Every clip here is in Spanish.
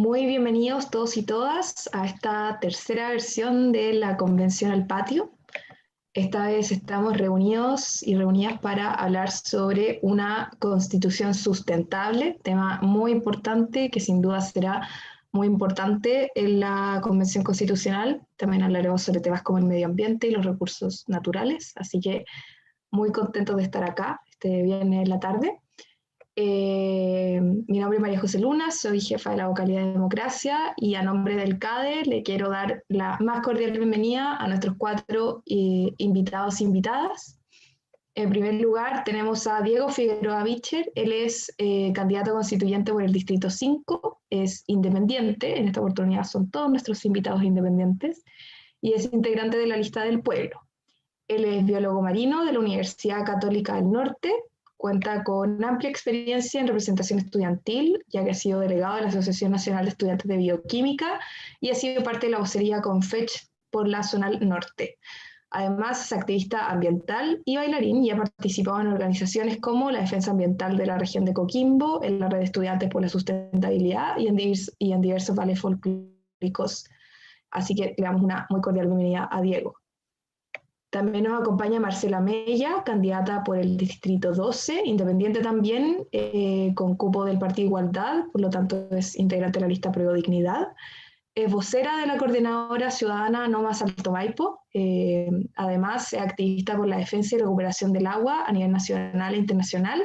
Muy bienvenidos todos y todas a esta tercera versión de la Convención al Patio. Esta vez estamos reunidos y reunidas para hablar sobre una constitución sustentable, tema muy importante que sin duda será muy importante en la Convención Constitucional. También hablaremos sobre temas como el medio ambiente y los recursos naturales, así que muy contentos de estar acá este viernes en la tarde. Mi nombre es María José Luna, soy jefa de la vocalía de Democracia y a nombre del CADE le quiero dar la más cordial bienvenida a nuestros cuatro invitados e invitadas. En primer lugar tenemos a Diego Figueroa Bicher, él es candidato constituyente por el Distrito 5, es independiente, en esta oportunidad son todos nuestros invitados independientes, y es integrante de la lista del pueblo. Él es biólogo marino de la Universidad Católica del Norte, cuenta con amplia experiencia en representación estudiantil, ya que ha sido delegado de la Asociación Nacional de Estudiantes de Bioquímica y ha sido parte de la vocería Confech por la zona norte. Además, es activista ambiental y bailarín y ha participado en organizaciones como la Defensa Ambiental de la región de Coquimbo, en la Red de Estudiantes por la Sustentabilidad y en diversos bailes folclóricos. Así que le damos una muy cordial bienvenida a Diego. También nos acompaña Marcela Mella, candidata por el Distrito 12, independiente también, con cupo del Partido Igualdad, por lo tanto es integrante de la lista Prueba Dignidad. Es vocera de la Coordinadora Ciudadana No Más Alto Maipo. Además, es activista por la defensa y recuperación del agua a nivel nacional e internacional,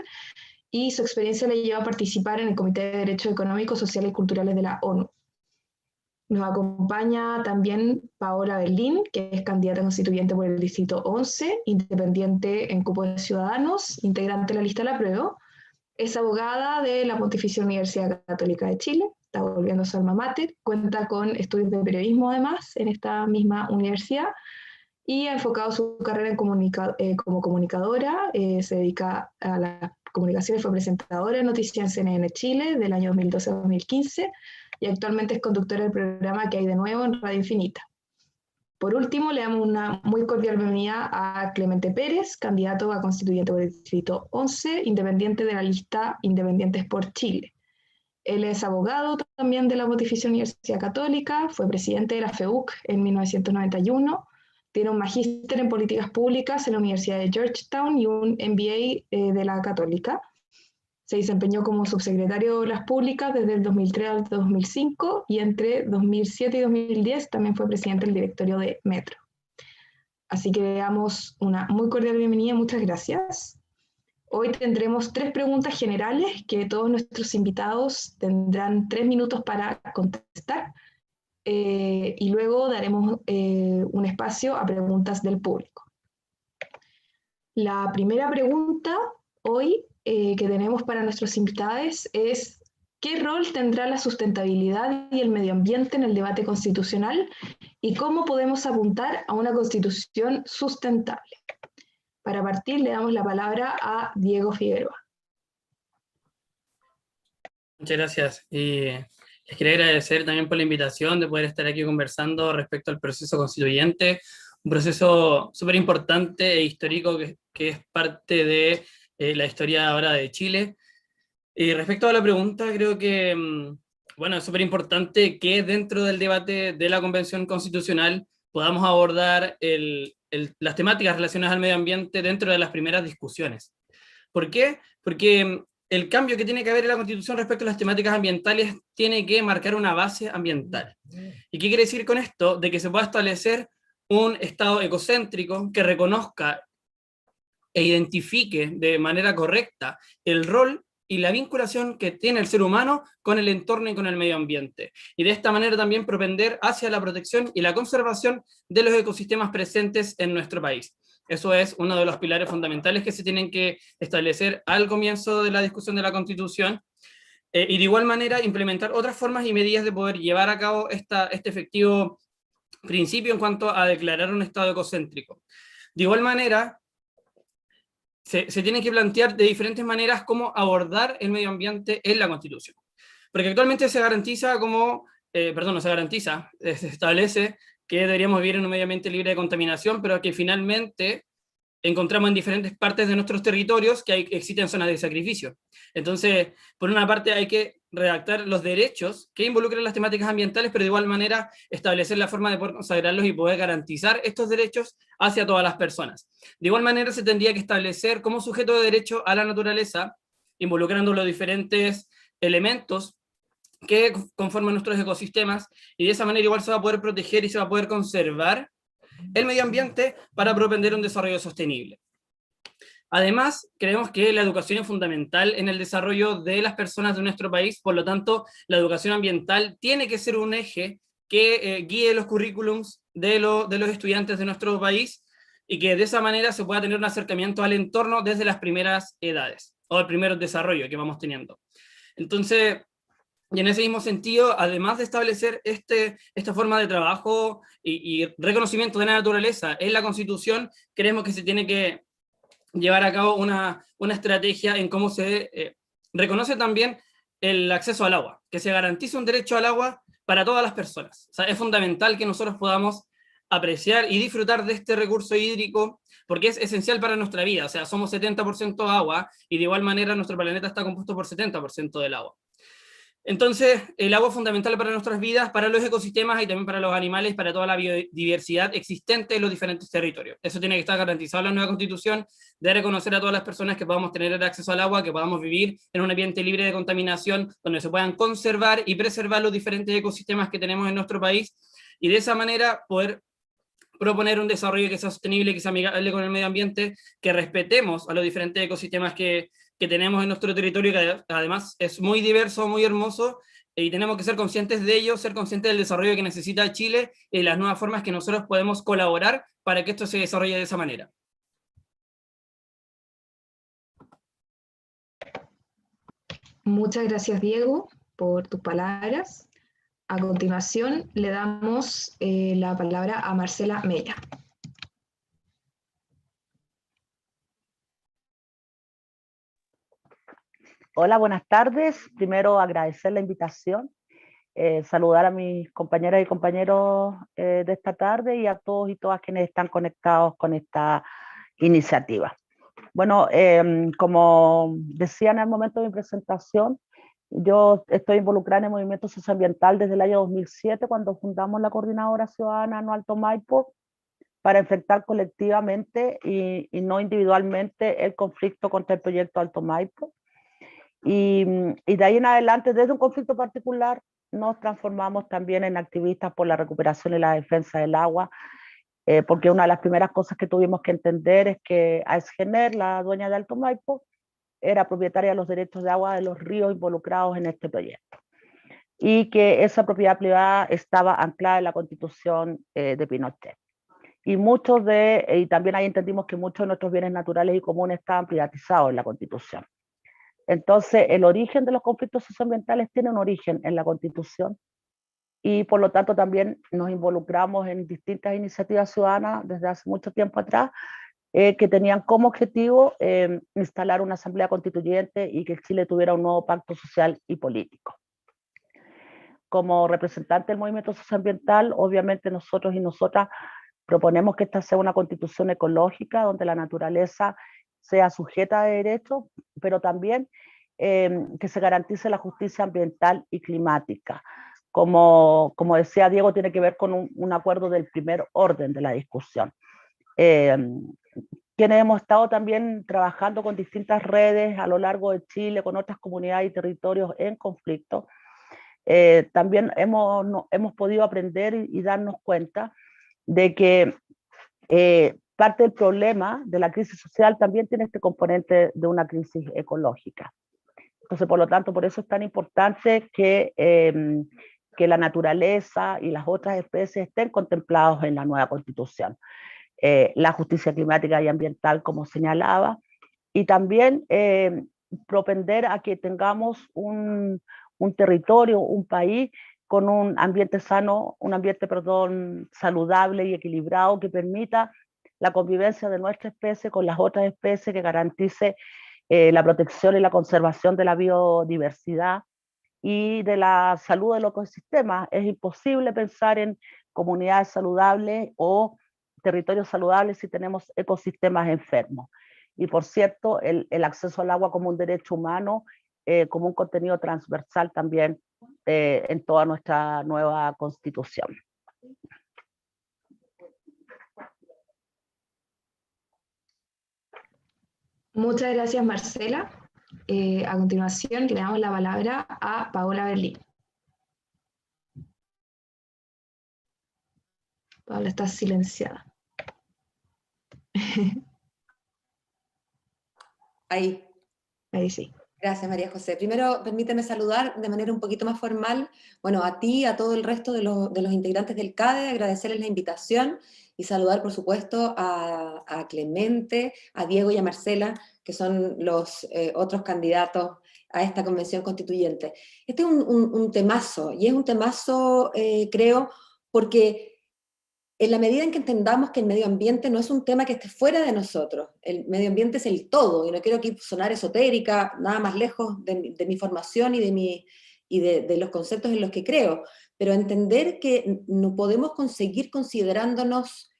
y su experiencia le lleva a participar en el Comité de Derechos Económicos, Sociales y Culturales de la ONU. Nos acompaña también Paola Berlín, que es candidata constituyente por el Distrito 11, independiente en cupo de Ciudadanos, integrante de la lista de la Prueba. Es abogada de la Pontificia Universidad Católica de Chile, está volviendo a su alma mater, cuenta con estudios de periodismo además en esta misma universidad y ha enfocado su carrera en como comunicadora, se dedica a las comunicaciones, fue presentadora de noticias en CNN Chile del año 2012 a 2015, y actualmente es conductora del programa ¿Qué hay de nuevo? En Radio Infinita. Por último, le damos una muy cordial bienvenida a Clemente Pérez, candidato a constituyente por el Distrito 11, independiente de la lista Independientes por Chile. Él es abogado también de la Pontificia Universidad Católica, fue presidente de la FEUC en 1991, tiene un magíster en políticas públicas en la Universidad de Georgetown y un MBA de la Católica. Se desempeñó como subsecretario de Obras Públicas desde el 2003 al 2005 y entre 2007 y 2010 también fue presidente del directorio de Metro. Así que le damos una muy cordial bienvenida, muchas gracias. Hoy tendremos 3 preguntas generales que todos nuestros invitados tendrán 3 minutos para contestar y luego daremos un espacio a preguntas del público. La primera pregunta hoy que tenemos para nuestros invitados es: ¿qué rol tendrá la sustentabilidad y el medio ambiente en el debate constitucional y cómo podemos apuntar a una constitución sustentable? Para partir, le damos la palabra a Diego Figueroa. Muchas gracias. Y les quería agradecer también por la invitación de poder estar aquí conversando respecto al proceso constituyente, un proceso súper importante e histórico que es parte de la historia ahora de Chile. Y respecto a la pregunta, creo que bueno, es súper importante que dentro del debate de la Convención Constitucional podamos abordar las temáticas relacionadas al medio ambiente dentro de las primeras discusiones. ¿Por qué? Porque el cambio que tiene que haber en la Constitución respecto a las temáticas ambientales tiene que marcar una base ambiental. ¿Y qué quiere decir con esto? De que se pueda establecer un Estado ecocéntrico que reconozca e identifique de manera correcta el rol y la vinculación que tiene el ser humano con el entorno y con el medio ambiente. Y de esta manera también propender hacia la protección y la conservación de los ecosistemas presentes en nuestro país. Eso es uno de los pilares fundamentales que se tienen que establecer al comienzo de la discusión de la Constitución, y de igual manera implementar otras formas y medidas de poder llevar a cabo este efectivo principio en cuanto a declarar un Estado ecocéntrico. De igual manera, se tienen que plantear de diferentes maneras cómo abordar el medio ambiente en la Constitución. Porque actualmente se garantiza se establece que deberíamos vivir en un medio ambiente libre de contaminación, pero que finalmente encontramos en diferentes partes de nuestros territorios que existen zonas de sacrificio. Entonces, por una parte hay que redactar los derechos que involucran las temáticas ambientales, pero de igual manera establecer la forma de poder consagrarlos y poder garantizar estos derechos hacia todas las personas. De igual manera se tendría que establecer como sujeto de derecho a la naturaleza, involucrando los diferentes elementos que conforman nuestros ecosistemas, y de esa manera igual se va a poder proteger y se va a poder conservar el medio ambiente para propender un desarrollo sostenible. Además, creemos que la educación es fundamental en el desarrollo de las personas de nuestro país, por lo tanto, la educación ambiental tiene que ser un eje que guíe los currículums de los estudiantes de nuestro país, y que de esa manera se pueda tener un acercamiento al entorno desde las primeras edades, o el primer desarrollo que vamos teniendo. Entonces, y en ese mismo sentido, además de establecer esta forma de trabajo y reconocimiento de la naturaleza en la Constitución, creemos que se tiene que llevar a cabo una estrategia en cómo se reconoce también el acceso al agua, que se garantice un derecho al agua para todas las personas. O sea, es fundamental que nosotros podamos apreciar y disfrutar de este recurso hídrico, porque es esencial para nuestra vida. O sea, somos 70% agua, y de igual manera nuestro planeta está compuesto por 70% del agua. Entonces, el agua es fundamental para nuestras vidas, para los ecosistemas y también para los animales, para toda la biodiversidad existente en los diferentes territorios. Eso tiene que estar garantizado en la nueva Constitución, de reconocer a todas las personas que podamos tener acceso al agua, que podamos vivir en un ambiente libre de contaminación, donde se puedan conservar y preservar los diferentes ecosistemas que tenemos en nuestro país, y de esa manera poder proponer un desarrollo que sea sostenible, que sea amigable con el medio ambiente, que respetemos a los diferentes ecosistemas que tenemos en nuestro territorio, que además es muy diverso, muy hermoso, y tenemos que ser conscientes de ello, ser conscientes del desarrollo que necesita Chile y las nuevas formas que nosotros podemos colaborar para que esto se desarrolle de esa manera. Muchas gracias, Diego, por tus palabras. A continuación, le damos la palabra a Marcela Mella. Hola, buenas tardes. Primero, agradecer la invitación, saludar a mis compañeras y compañeros de esta tarde, y a todos y todas quienes están conectados con esta iniciativa. Bueno, como decía en el momento de mi presentación, yo estoy involucrada en el movimiento socioambiental desde el año 2007, cuando fundamos la Coordinadora Ciudadana No Alto Maipo, para enfrentar colectivamente y no individualmente el conflicto contra el proyecto Alto Maipo. Y de ahí en adelante, desde un conflicto particular, nos transformamos también en activistas por la recuperación y la defensa del agua, porque una de las primeras cosas que tuvimos que entender es que AESGENER, la dueña de Alto Maipo, era propietaria de los derechos de agua de los ríos involucrados en este proyecto, y que esa propiedad privada estaba anclada en la Constitución de Pinochet. Y también ahí entendimos que muchos de nuestros bienes naturales y comunes estaban privatizados en la Constitución. Entonces, el origen de los conflictos socioambientales tiene un origen en la Constitución, y por lo tanto también nos involucramos en distintas iniciativas ciudadanas desde hace mucho tiempo atrás, que tenían como objetivo instalar una asamblea constituyente y que Chile tuviera un nuevo pacto social y político. Como representante del movimiento socioambiental, obviamente nosotros y nosotras proponemos que esta sea una constitución ecológica, donde la naturaleza sea sujeta de derechos, pero también que se garantice la justicia ambiental y climática. Como decía Diego, tiene que ver con un acuerdo del primer orden de la discusión. Quienes hemos estado también trabajando con distintas redes a lo largo de Chile, con otras comunidades y territorios en conflicto, también hemos podido aprender y darnos cuenta de que parte del problema de la crisis social también tiene este componente de una crisis ecológica. Entonces, por lo tanto, por eso es tan importante que la naturaleza y las otras especies estén contemplados en la nueva Constitución. La justicia climática y ambiental, como señalaba, y también propender a que tengamos un territorio, un país con un ambiente sano, saludable y equilibrado, que permita la convivencia de nuestra especie con las otras especies, que garantice la protección y la conservación de la biodiversidad y de la salud de los ecosistemas. Es imposible pensar en comunidades saludables o territorios saludables si tenemos ecosistemas enfermos. Y por cierto, el acceso al agua como un derecho humano, como un contenido transversal también en toda nuestra nueva Constitución. Muchas gracias, Marcela. A continuación, le damos la palabra a Paola Berlín. Paola está silenciada. Ahí. Ahí sí. Gracias, María José. Primero, permíteme saludar de manera un poquito más formal, bueno, a ti, a todo el resto de los integrantes del CADE, agradecerles la invitación y saludar, por supuesto, a Clemente, a Diego y a Marcela, que son los otros candidatos a esta convención constituyente. Este es un temazo, y es un temazo, creo, porque en la medida en que entendamos que el medio ambiente no es un tema que esté fuera de nosotros, el medio ambiente es el todo, y no quiero aquí sonar esotérica, nada más lejos de mi formación y de los conceptos en los que creo, pero entender que no podemos seguir considerándonos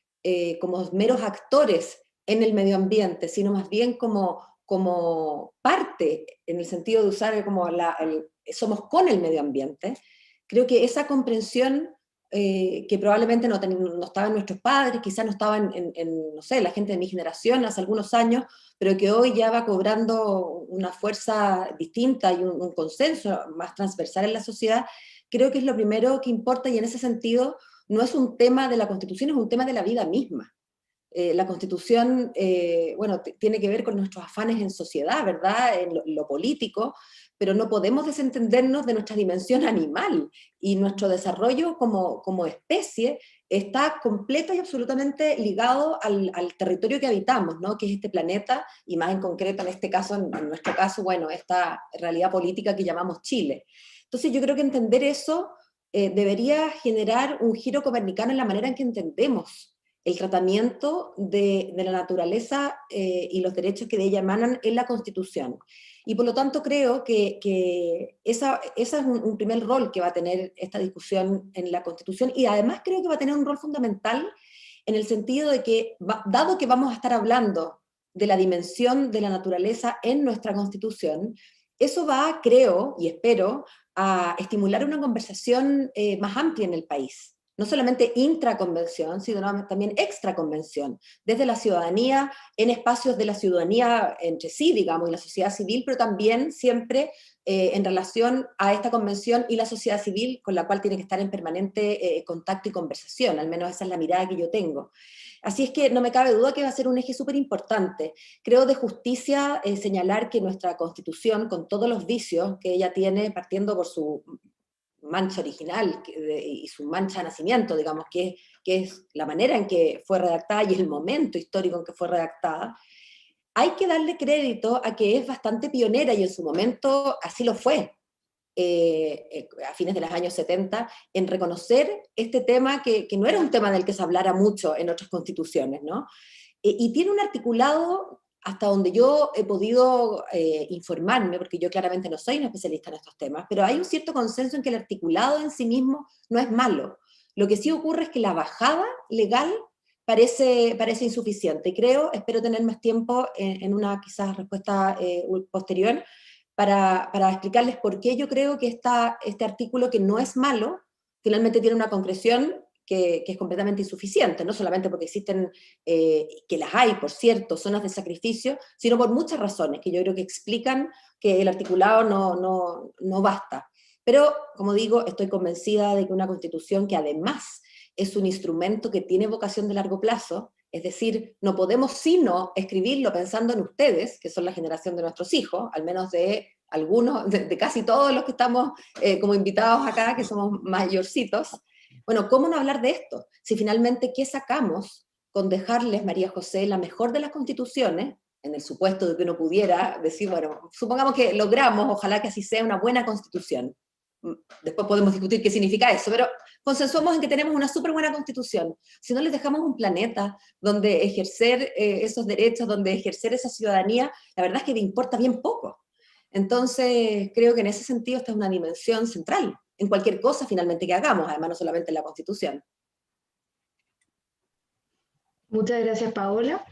como meros actores en el medio ambiente, sino más bien como parte, en el sentido de usar como somos con el medio ambiente. Creo que esa comprensión que probablemente no estaban nuestros padres, quizás no estaban no sé, la gente de mi generación hace algunos años, pero que hoy ya va cobrando una fuerza distinta y un consenso más transversal en la sociedad, creo que es lo primero que importa, y en ese sentido no es un tema de la Constitución, es un tema de la vida misma. La Constitución, bueno, tiene que ver con nuestros afanes en sociedad, ¿verdad?, en lo político, pero no podemos desentendernos de nuestra dimensión animal, y nuestro desarrollo como especie está completo y absolutamente ligado al territorio que habitamos, ¿no?, que es este planeta, y más en concreto en este caso, en nuestro caso, bueno, esta realidad política que llamamos Chile. Entonces yo creo que entender eso debería generar un giro copernicano en la manera en que entendemos el tratamiento de la naturaleza y los derechos que de ella emanan en la Constitución. Y por lo tanto creo que esa es un primer rol que va a tener esta discusión en la Constitución, y además creo que va a tener un rol fundamental en el sentido de que, dado que vamos a estar hablando de la dimensión de la naturaleza en nuestra Constitución, eso va, creo y espero, a estimular una conversación más amplia en el país. No solamente intraconvención, sino también extraconvención, desde la ciudadanía, en espacios de la ciudadanía entre sí, digamos, y la sociedad civil, pero también siempre en relación a esta convención y la sociedad civil, con la cual tiene que estar en permanente contacto y conversación, al menos esa es la mirada que yo tengo. Así es que no me cabe duda que va a ser un eje súper importante. Creo de justicia señalar que nuestra Constitución, con todos los vicios que ella tiene, partiendo por su mancha original y su mancha de nacimiento, digamos, que es la manera en que fue redactada y el momento histórico en que fue redactada, hay que darle crédito a que es bastante pionera, y en su momento así lo fue, a fines de los años 70, en reconocer este tema que no era un tema del que se hablara mucho en otras constituciones, ¿no? Y tiene un articulado, hasta donde yo he podido informarme, porque yo claramente no soy una especialista en estos temas, pero hay un cierto consenso en que el articulado en sí mismo no es malo. Lo que sí ocurre es que la bajada legal parece insuficiente, y creo, espero tener más tiempo en una quizás respuesta posterior, para explicarles por qué yo creo que este artículo, que no es malo, finalmente tiene una concreción que es completamente insuficiente, no solamente porque existen, que las hay, por cierto, zonas de sacrificio, sino por muchas razones que yo creo que explican que el articulado no basta. Pero, como digo, estoy convencida de que una Constitución que además es un instrumento que tiene vocación de largo plazo, es decir, no podemos sino escribirlo pensando en ustedes, que son la generación de nuestros hijos, al menos de algunos, de casi todos los que estamos como invitados acá, que somos mayorcitos. Bueno, ¿cómo no hablar de esto? Si finalmente, ¿qué sacamos con dejarles, María José, la mejor de las constituciones, en el supuesto de que uno pudiera decir, bueno, supongamos que logramos, ojalá que así sea, una buena constitución? Después podemos discutir qué significa eso, pero consensuamos en que tenemos una súper buena constitución. Si no les dejamos un planeta donde ejercer esos derechos, donde ejercer esa ciudadanía, la verdad es que le importa bien poco. Entonces, creo que en ese sentido esta es una dimensión central en cualquier cosa finalmente que hagamos, además no solamente en la Constitución. Muchas gracias, Paola.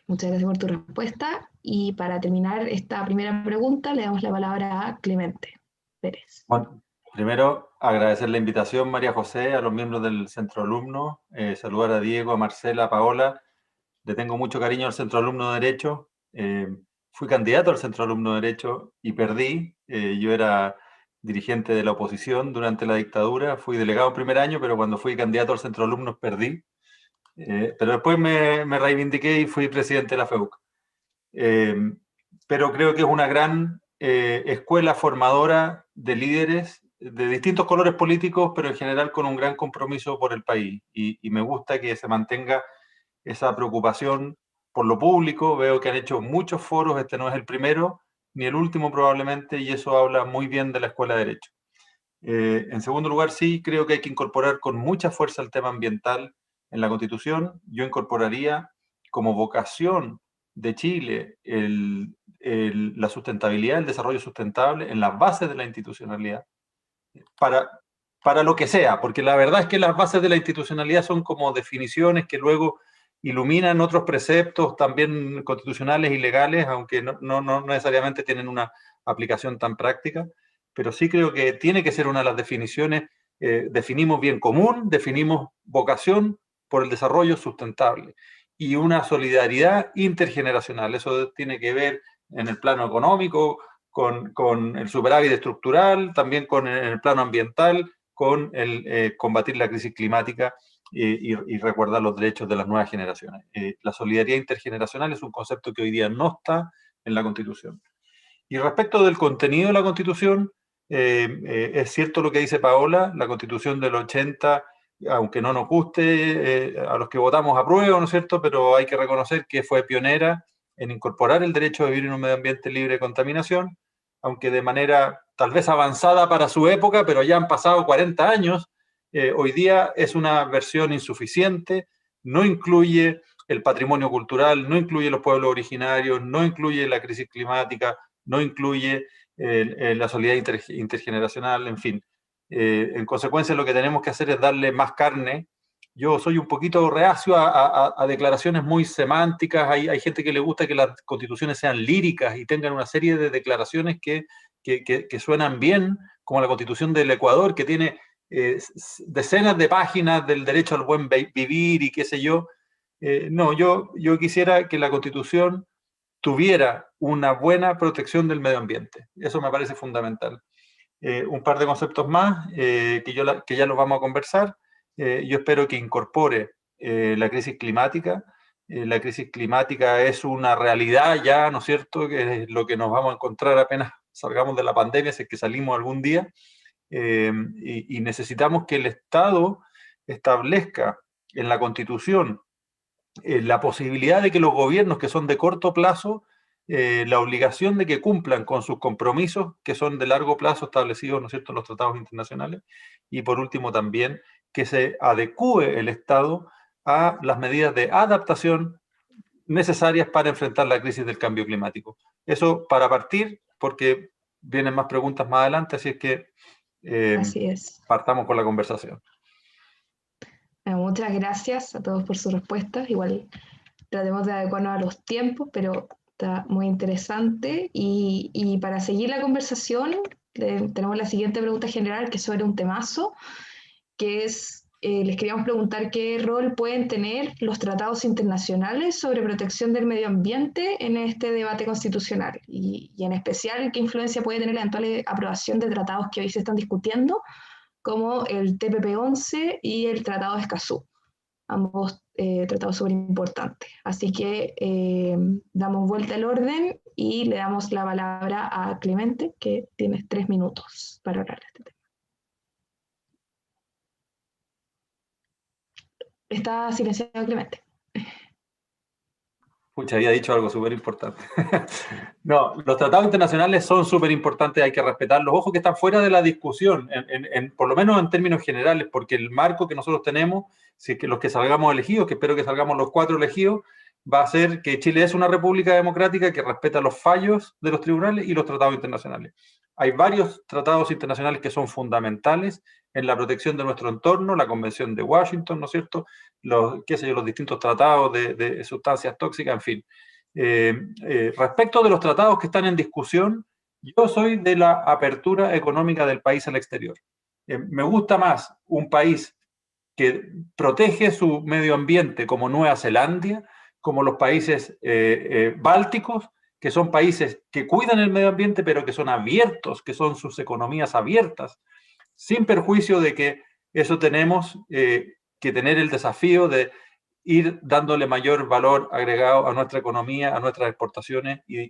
Muchas gracias por tu respuesta. Y para terminar esta primera pregunta, le damos la palabra a Clemente Pérez. Bueno, primero, agradecer la invitación, María José, a los miembros del Centro Alumno, saludar a Diego, a Marcela, a Paola. Le tengo mucho cariño al Centro Alumno de Derecho. Fui candidato al Centro Alumno de Derecho y perdí. Yo era dirigente de la oposición durante la dictadura. Fui delegado en primer año, pero cuando fui candidato al Centro Alumnos perdí. Pero después me reivindiqué y fui presidente de la FEUC. Pero creo que es una gran escuela formadora de líderes de distintos colores políticos, pero en general con un gran compromiso por el país. Y me gusta que se mantenga esa preocupación por lo público. Veo que han hecho muchos foros, este no es el primero, ni el último probablemente, y eso habla muy bien de la Escuela de Derecho. En segundo lugar, sí, creo que hay que incorporar con mucha fuerza el tema ambiental en la Constitución. Yo incorporaría como vocación de Chile la sustentabilidad, el desarrollo sustentable en las bases de la institucionalidad, para lo que sea, porque la verdad es que las bases de la institucionalidad son como definiciones que luego iluminan otros preceptos también constitucionales y legales, aunque no necesariamente tienen una aplicación tan práctica, pero sí creo que tiene que ser una de las definiciones. Definimos bien común, definimos vocación por el desarrollo sustentable y una solidaridad intergeneracional. Eso tiene que ver en el plano económico, con el superávit estructural, también en el plano ambiental, con el combatir la crisis climática y resguardar los derechos de las nuevas generaciones. La solidaridad intergeneracional es un concepto que hoy día no está en la Constitución. Y respecto del contenido de la Constitución, es cierto lo que dice Paola, la Constitución del 80, aunque no nos guste a los que votamos a prueba, ¿no es cierto?, pero hay que reconocer que fue pionera en incorporar el derecho a vivir en un medio ambiente libre de contaminación, aunque de manera tal vez avanzada para su época, pero ya han pasado 40 años, hoy día es una versión insuficiente, no incluye el patrimonio cultural, no incluye los pueblos originarios, no incluye la crisis climática, no incluye la solidaridad intergeneracional, en fin. En consecuencia, lo que tenemos que hacer es darle más carne. Yo soy un poquito reacio a declaraciones muy semánticas. Hay gente que le gusta que las constituciones sean líricas y tengan una serie de declaraciones que suenan bien, como la Constitución del Ecuador, que tiene decenas de páginas del derecho al buen vivir y qué sé yo. No, yo quisiera que la Constitución tuviera una buena protección del medio ambiente. Eso me parece fundamental. Un par de conceptos más que ya los vamos a conversar. Yo espero que incorpore la crisis climática. La crisis climática es una realidad ya, ¿no es cierto?, que es lo que nos vamos a encontrar apenas salgamos de la pandemia, si es que salimos algún día. Y necesitamos que el Estado establezca en la Constitución la posibilidad de que los gobiernos que son de corto plazo, la obligación de que cumplan con sus compromisos que son de largo plazo establecidos, ¿no es cierto?, en los tratados internacionales. Y por último también que se adecúe el Estado a las medidas de adaptación necesarias para enfrentar la crisis del cambio climático. Eso para partir, porque vienen más preguntas más adelante, así es que Así es. partamos con la conversación. Muchas gracias a todos por sus respuestas. Igual tratemos de adecuarnos a los tiempos, pero está muy interesante. Y para seguir la conversación, tenemos la siguiente pregunta general, que es sobre un temazo, que es, les queríamos preguntar qué rol pueden tener los tratados internacionales sobre protección del medio ambiente en este debate constitucional, y en especial qué influencia puede tener la eventual aprobación de tratados que hoy se están discutiendo, como el TPP-11 y el Tratado de Escazú, ambos tratados súper importantes. Así que damos vuelta al orden y le damos la palabra a Clemente, que tienes 3 minutos para hablar de este tema. Está silenciado, Clemente. Pucha, había dicho algo súper importante. No, los tratados internacionales son súper importantes, hay que respetarlos. Ojo que están fuera de la discusión, por lo menos en términos generales, porque el marco que nosotros tenemos, si es que los que salgamos elegidos, que espero que salgamos los 4 elegidos, va a ser que Chile es una república democrática que respeta los fallos de los tribunales y los tratados internacionales. Hay varios tratados internacionales que son fundamentales en la protección de nuestro entorno, la Convención de Washington, ¿no es cierto? Los distintos tratados de sustancias tóxicas, en fin. Respecto de los tratados que están en discusión, yo soy de la apertura económica del país al exterior. Me gusta más un país que protege su medio ambiente como Nueva Zelanda, como los países bálticos, que son países que cuidan el medio ambiente, pero que son abiertos, que son sus economías abiertas, sin perjuicio de que eso tenemos que tener el desafío de ir dándole mayor valor agregado a nuestra economía, a nuestras exportaciones e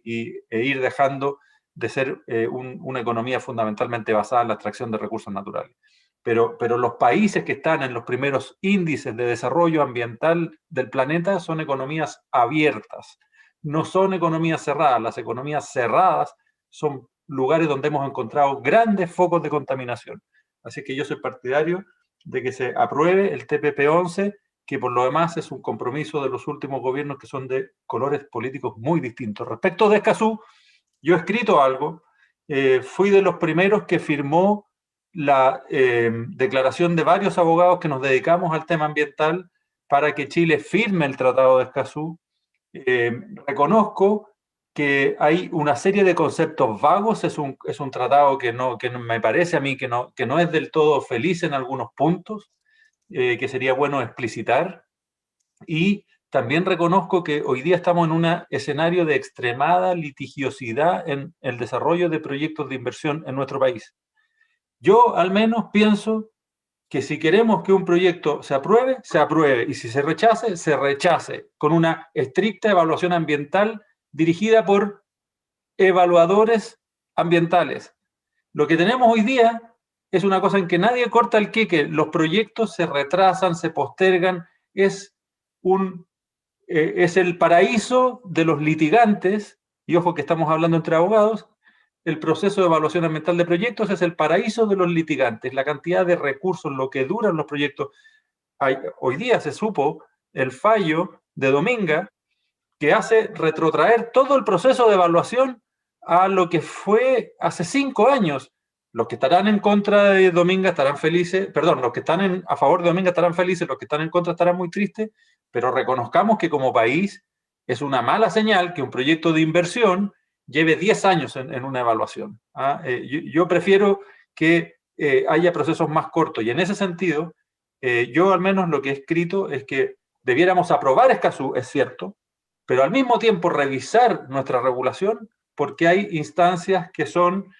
ir dejando de ser una economía fundamentalmente basada en la extracción de recursos naturales. Pero los países que están en los primeros índices de desarrollo ambiental del planeta son economías abiertas, no son economías cerradas. Las economías cerradas son lugares donde hemos encontrado grandes focos de contaminación. Así que yo soy partidario de que se apruebe el TPP-11, que por lo demás es un compromiso de los últimos gobiernos que son de colores políticos muy distintos. Respecto de Escazú, yo he escrito algo, fui de los primeros que firmó la declaración de varios abogados que nos dedicamos al tema ambiental para que Chile firme el Tratado de Escazú. Reconozco que hay una serie de conceptos vagos, es un tratado que me parece a mí que no es del todo feliz en algunos puntos, que sería bueno explicitar, y también reconozco que hoy día estamos en un escenario de extremada litigiosidad en el desarrollo de proyectos de inversión en nuestro país. Yo al menos pienso que si queremos que un proyecto se apruebe, y si se rechace, con una estricta evaluación ambiental dirigida por evaluadores ambientales. Lo que tenemos hoy día es una cosa en que nadie corta el queque, los proyectos se retrasan, se postergan, es el paraíso de los litigantes, y ojo que estamos hablando entre abogados, el proceso de evaluación ambiental de proyectos es el paraíso de los litigantes, la cantidad de recursos, lo que duran los proyectos. Hoy día se supo el fallo de Dominga que hace retrotraer todo el proceso de evaluación a lo que fue hace 5 años. Los que estarán en contra de Dominga estarán felices, perdón, los que están a favor de Dominga estarán felices, los que están en contra estarán muy tristes, pero reconozcamos que como país es una mala señal que un proyecto de inversión lleve 10 años en una evaluación. Yo prefiero que haya procesos más cortos, y en ese sentido, yo al menos lo que he escrito es que debiéramos aprobar Escazú, es cierto, pero al mismo tiempo revisar nuestra regulación, porque hay instancias que son,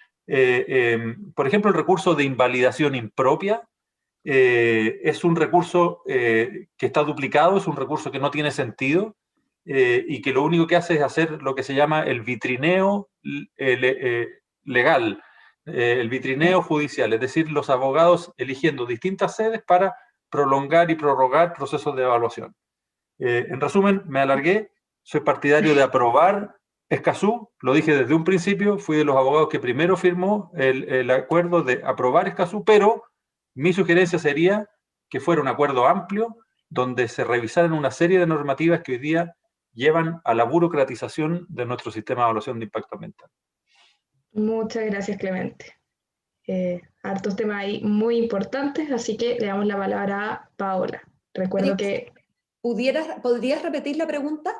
por ejemplo, el recurso de invalidación impropia, es un recurso que está duplicado, es un recurso que no tiene sentido, y que lo único que hace es hacer lo que se llama el vitrineo legal, el vitrineo judicial, es decir, los abogados eligiendo distintas sedes para prolongar y prorrogar procesos de evaluación. En resumen, me alargué, soy partidario de aprobar Escazú, lo dije desde un principio, fui de los abogados que primero firmó el acuerdo de aprobar Escazú, pero mi sugerencia sería que fuera un acuerdo amplio donde se revisaran una serie de normativas que hoy día llevan a la burocratización de nuestro sistema de evaluación de impacto ambiental. Muchas gracias, Clemente. Hartos temas ahí muy importantes, así que le damos la palabra a Paola. Recuerdo que... ¿Podrías repetir la pregunta?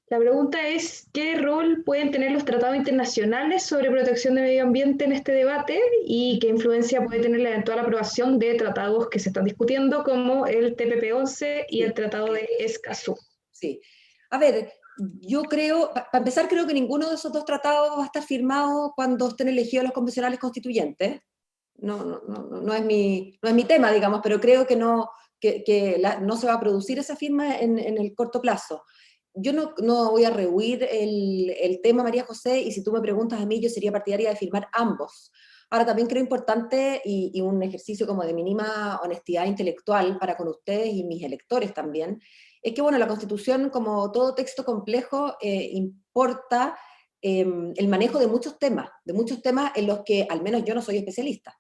La pregunta es, ¿qué rol pueden tener los tratados internacionales sobre protección del medio ambiente en este debate y qué influencia puede tener la eventual aprobación de tratados que se están discutiendo como el TPP-11 y el Tratado de Escazú? Sí. A ver, yo creo, para empezar, creo que ninguno de esos dos tratados va a estar firmado cuando estén elegidos los convencionales constituyentes. No es mi tema, digamos, pero creo que no se va a producir esa firma en el corto plazo. Yo no voy a rehuir el tema, María José, y si tú me preguntas a mí, yo sería partidaria de firmar ambos. Ahora, también creo importante y un ejercicio como de mínima honestidad intelectual para con ustedes y mis electores también, es que, bueno, la Constitución, como todo texto complejo, importa el manejo de muchos temas en los que al menos yo no soy especialista.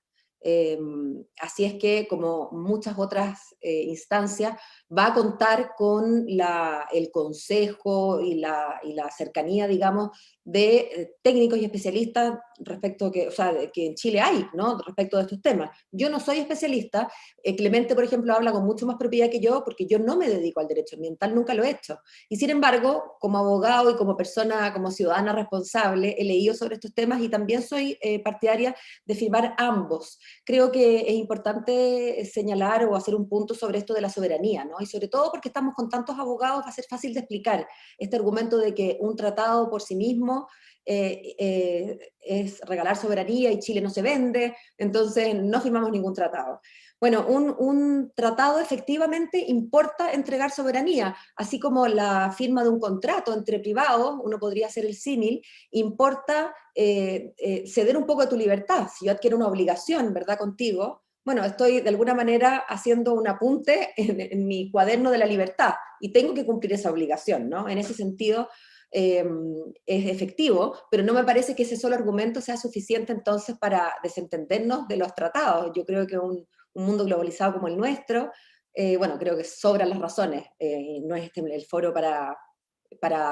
Así es que, como muchas otras instancias, va a contar con el consejo y la cercanía, digamos, de técnicos y especialistas respecto que, o sea, que en Chile hay, ¿no? Respecto de estos temas. Yo no soy especialista. Clemente, por ejemplo, habla con mucho más propiedad que yo, porque yo no me dedico al derecho ambiental, nunca lo he hecho. Y sin embargo, como abogado y como persona, como ciudadana responsable, he leído sobre estos temas y también soy partidaria de firmar ambos. Creo que es importante señalar o hacer un punto sobre esto de la soberanía, ¿no? Y sobre todo porque estamos con tantos abogados, va a ser fácil de explicar este argumento de que un tratado por sí mismo es regalar soberanía y Chile no se vende, entonces no firmamos ningún tratado. Bueno, un tratado efectivamente importa entregar soberanía, así como la firma de un contrato entre privados, uno podría hacer el símil, importa ceder un poco de tu libertad. Si yo adquiero una obligación, ¿verdad?, contigo, bueno, estoy de alguna manera haciendo un apunte en mi cuaderno de la libertad y tengo que cumplir esa obligación, ¿no? En ese sentido, es efectivo, pero no me parece que ese solo argumento sea suficiente entonces para desentendernos de los tratados. Yo creo que un mundo globalizado como el nuestro, bueno, creo que sobran las razones, no es este el foro para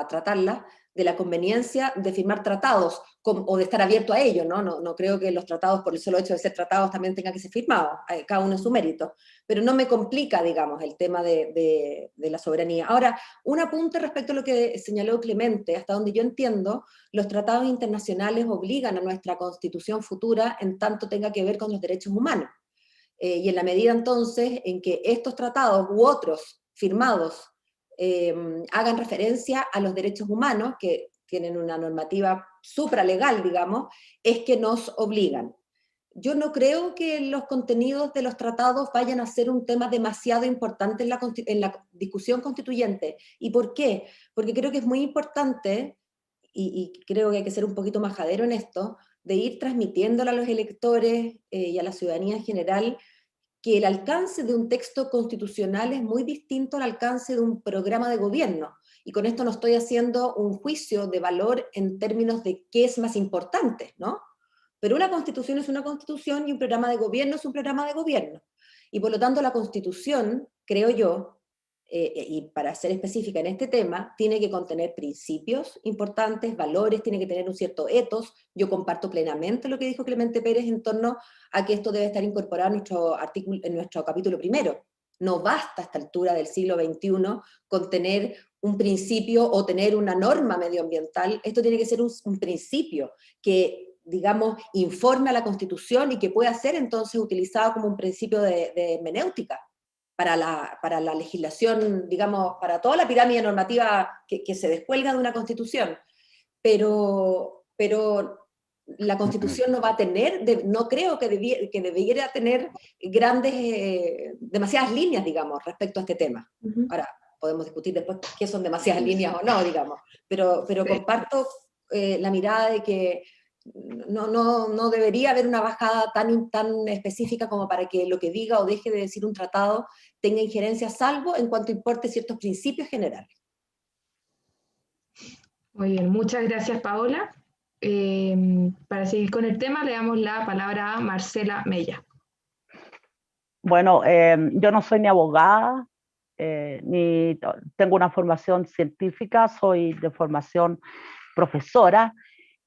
tratarlas, de la conveniencia de firmar tratados o de estar abierto a ello, ¿no? No creo que los tratados, por el solo hecho de ser tratados, también tengan que ser firmados, cada uno en su mérito, pero no me complica, digamos, el tema de la soberanía. Ahora, un apunte respecto a lo que señaló Clemente, hasta donde yo entiendo, los tratados internacionales obligan a nuestra constitución futura en tanto tenga que ver con los derechos humanos. Y en la medida entonces en que estos tratados u otros firmados hagan referencia a los derechos humanos, que tienen una normativa supralegal, digamos, es que nos obligan. Yo no creo que los contenidos de los tratados vayan a ser un tema demasiado importante en la discusión constituyente. ¿Y por qué? Porque creo que es muy importante, y creo que hay que ser un poquito majadero en esto, de ir transmitiéndole a los electores y a la ciudadanía en general que el alcance de un texto constitucional es muy distinto al alcance de un programa de gobierno. Y con esto no estoy haciendo un juicio de valor en términos de qué es más importante, ¿no? Pero una constitución es una constitución y un programa de gobierno es un programa de gobierno. Y por lo tanto la constitución, creo yo, y para ser específica en este tema, tiene que contener principios importantes, valores, tiene que tener un cierto ethos. Yo comparto plenamente lo que dijo Clemente Pérez en torno a que esto debe estar incorporado en nuestro capítulo primero. No basta a esta altura del siglo XXI con tener un principio o tener una norma medioambiental. Esto tiene que ser un principio que, digamos, informe a la Constitución y que pueda ser entonces utilizado como un principio de hermenéutica para la legislación, digamos, para toda la pirámide normativa que se descuelga de una Constitución. Pero la Constitución no va a tener, no creo que debiera tener demasiadas líneas, digamos, respecto a este tema. Ahora, podemos discutir después qué son demasiadas líneas o no, digamos, pero comparto la mirada de que no debería haber una bajada tan específica como para que lo que diga o deje de decir un tratado tenga injerencia, salvo en cuanto importe ciertos principios generales. Muy bien, muchas gracias, Paola. Para seguir con el tema, le damos la palabra a Marcela Mella. Bueno, yo no soy ni abogada, ni tengo una formación científica, soy de formación profesora,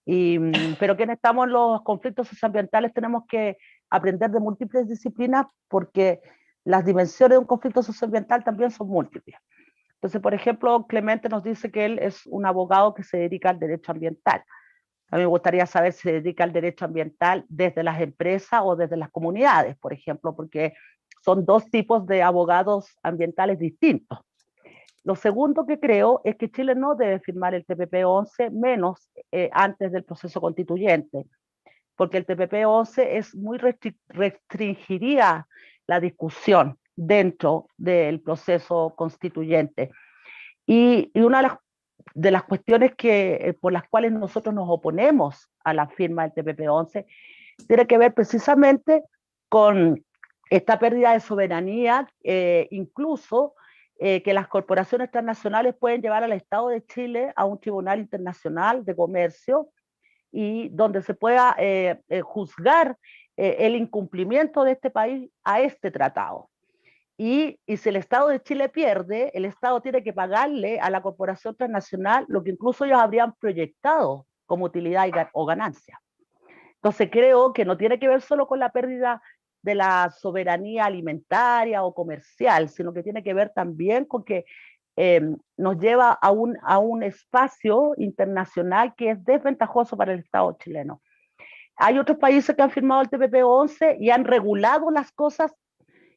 pero quienes estamos en los conflictos socioambientales tenemos que aprender de múltiples disciplinas porque las dimensiones de un conflicto socioambiental también son múltiples. Entonces, por ejemplo, Clemente nos dice que él es un abogado que se dedica al derecho ambiental. A mí me gustaría saber si se dedica al derecho ambiental desde las empresas o desde las comunidades, por ejemplo, porque son dos tipos de abogados ambientales distintos. Lo segundo que creo es que Chile no debe firmar el TPP-11 menos antes del proceso constituyente, porque el TPP-11 es muy restringiría la discusión dentro del proceso constituyente. Y una de las cuestiones por las cuales nosotros nos oponemos a la firma del TPP-11 tiene que ver precisamente con esta pérdida de soberanía, incluso que las corporaciones transnacionales pueden llevar al Estado de Chile a un tribunal internacional de comercio y donde se pueda juzgar el incumplimiento de este país a este tratado. Y si el Estado de Chile pierde, el Estado tiene que pagarle a la corporación transnacional lo que incluso ellos habrían proyectado como utilidad o ganancia. Entonces creo que no tiene que ver solo con la pérdida de la soberanía alimentaria o comercial, sino que tiene que ver también con que nos lleva a un espacio internacional que es desventajoso para el Estado chileno. Hay otros países que han firmado el TPP-11 y han regulado las cosas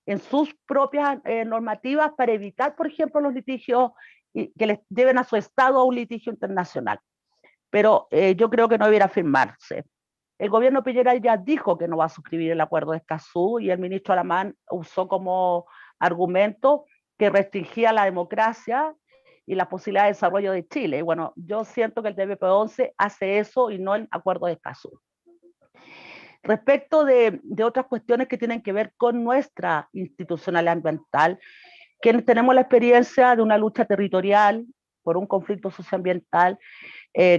en sus propias normativas para evitar, por ejemplo, los litigios que les lleven a su Estado a un litigio internacional. Pero yo creo que no debiera firmarse. El gobierno Piñera ya dijo que no va a suscribir el acuerdo de Escazú y el ministro Alamán usó como argumento que restringía la democracia y la posibilidad de desarrollo de Chile. Bueno, yo siento que el TPP-11 hace eso y no el acuerdo de Escazú. Respecto de otras cuestiones que tienen que ver con nuestra institucionalidad ambiental, quienes tenemos la experiencia de una lucha territorial por un conflicto socioambiental,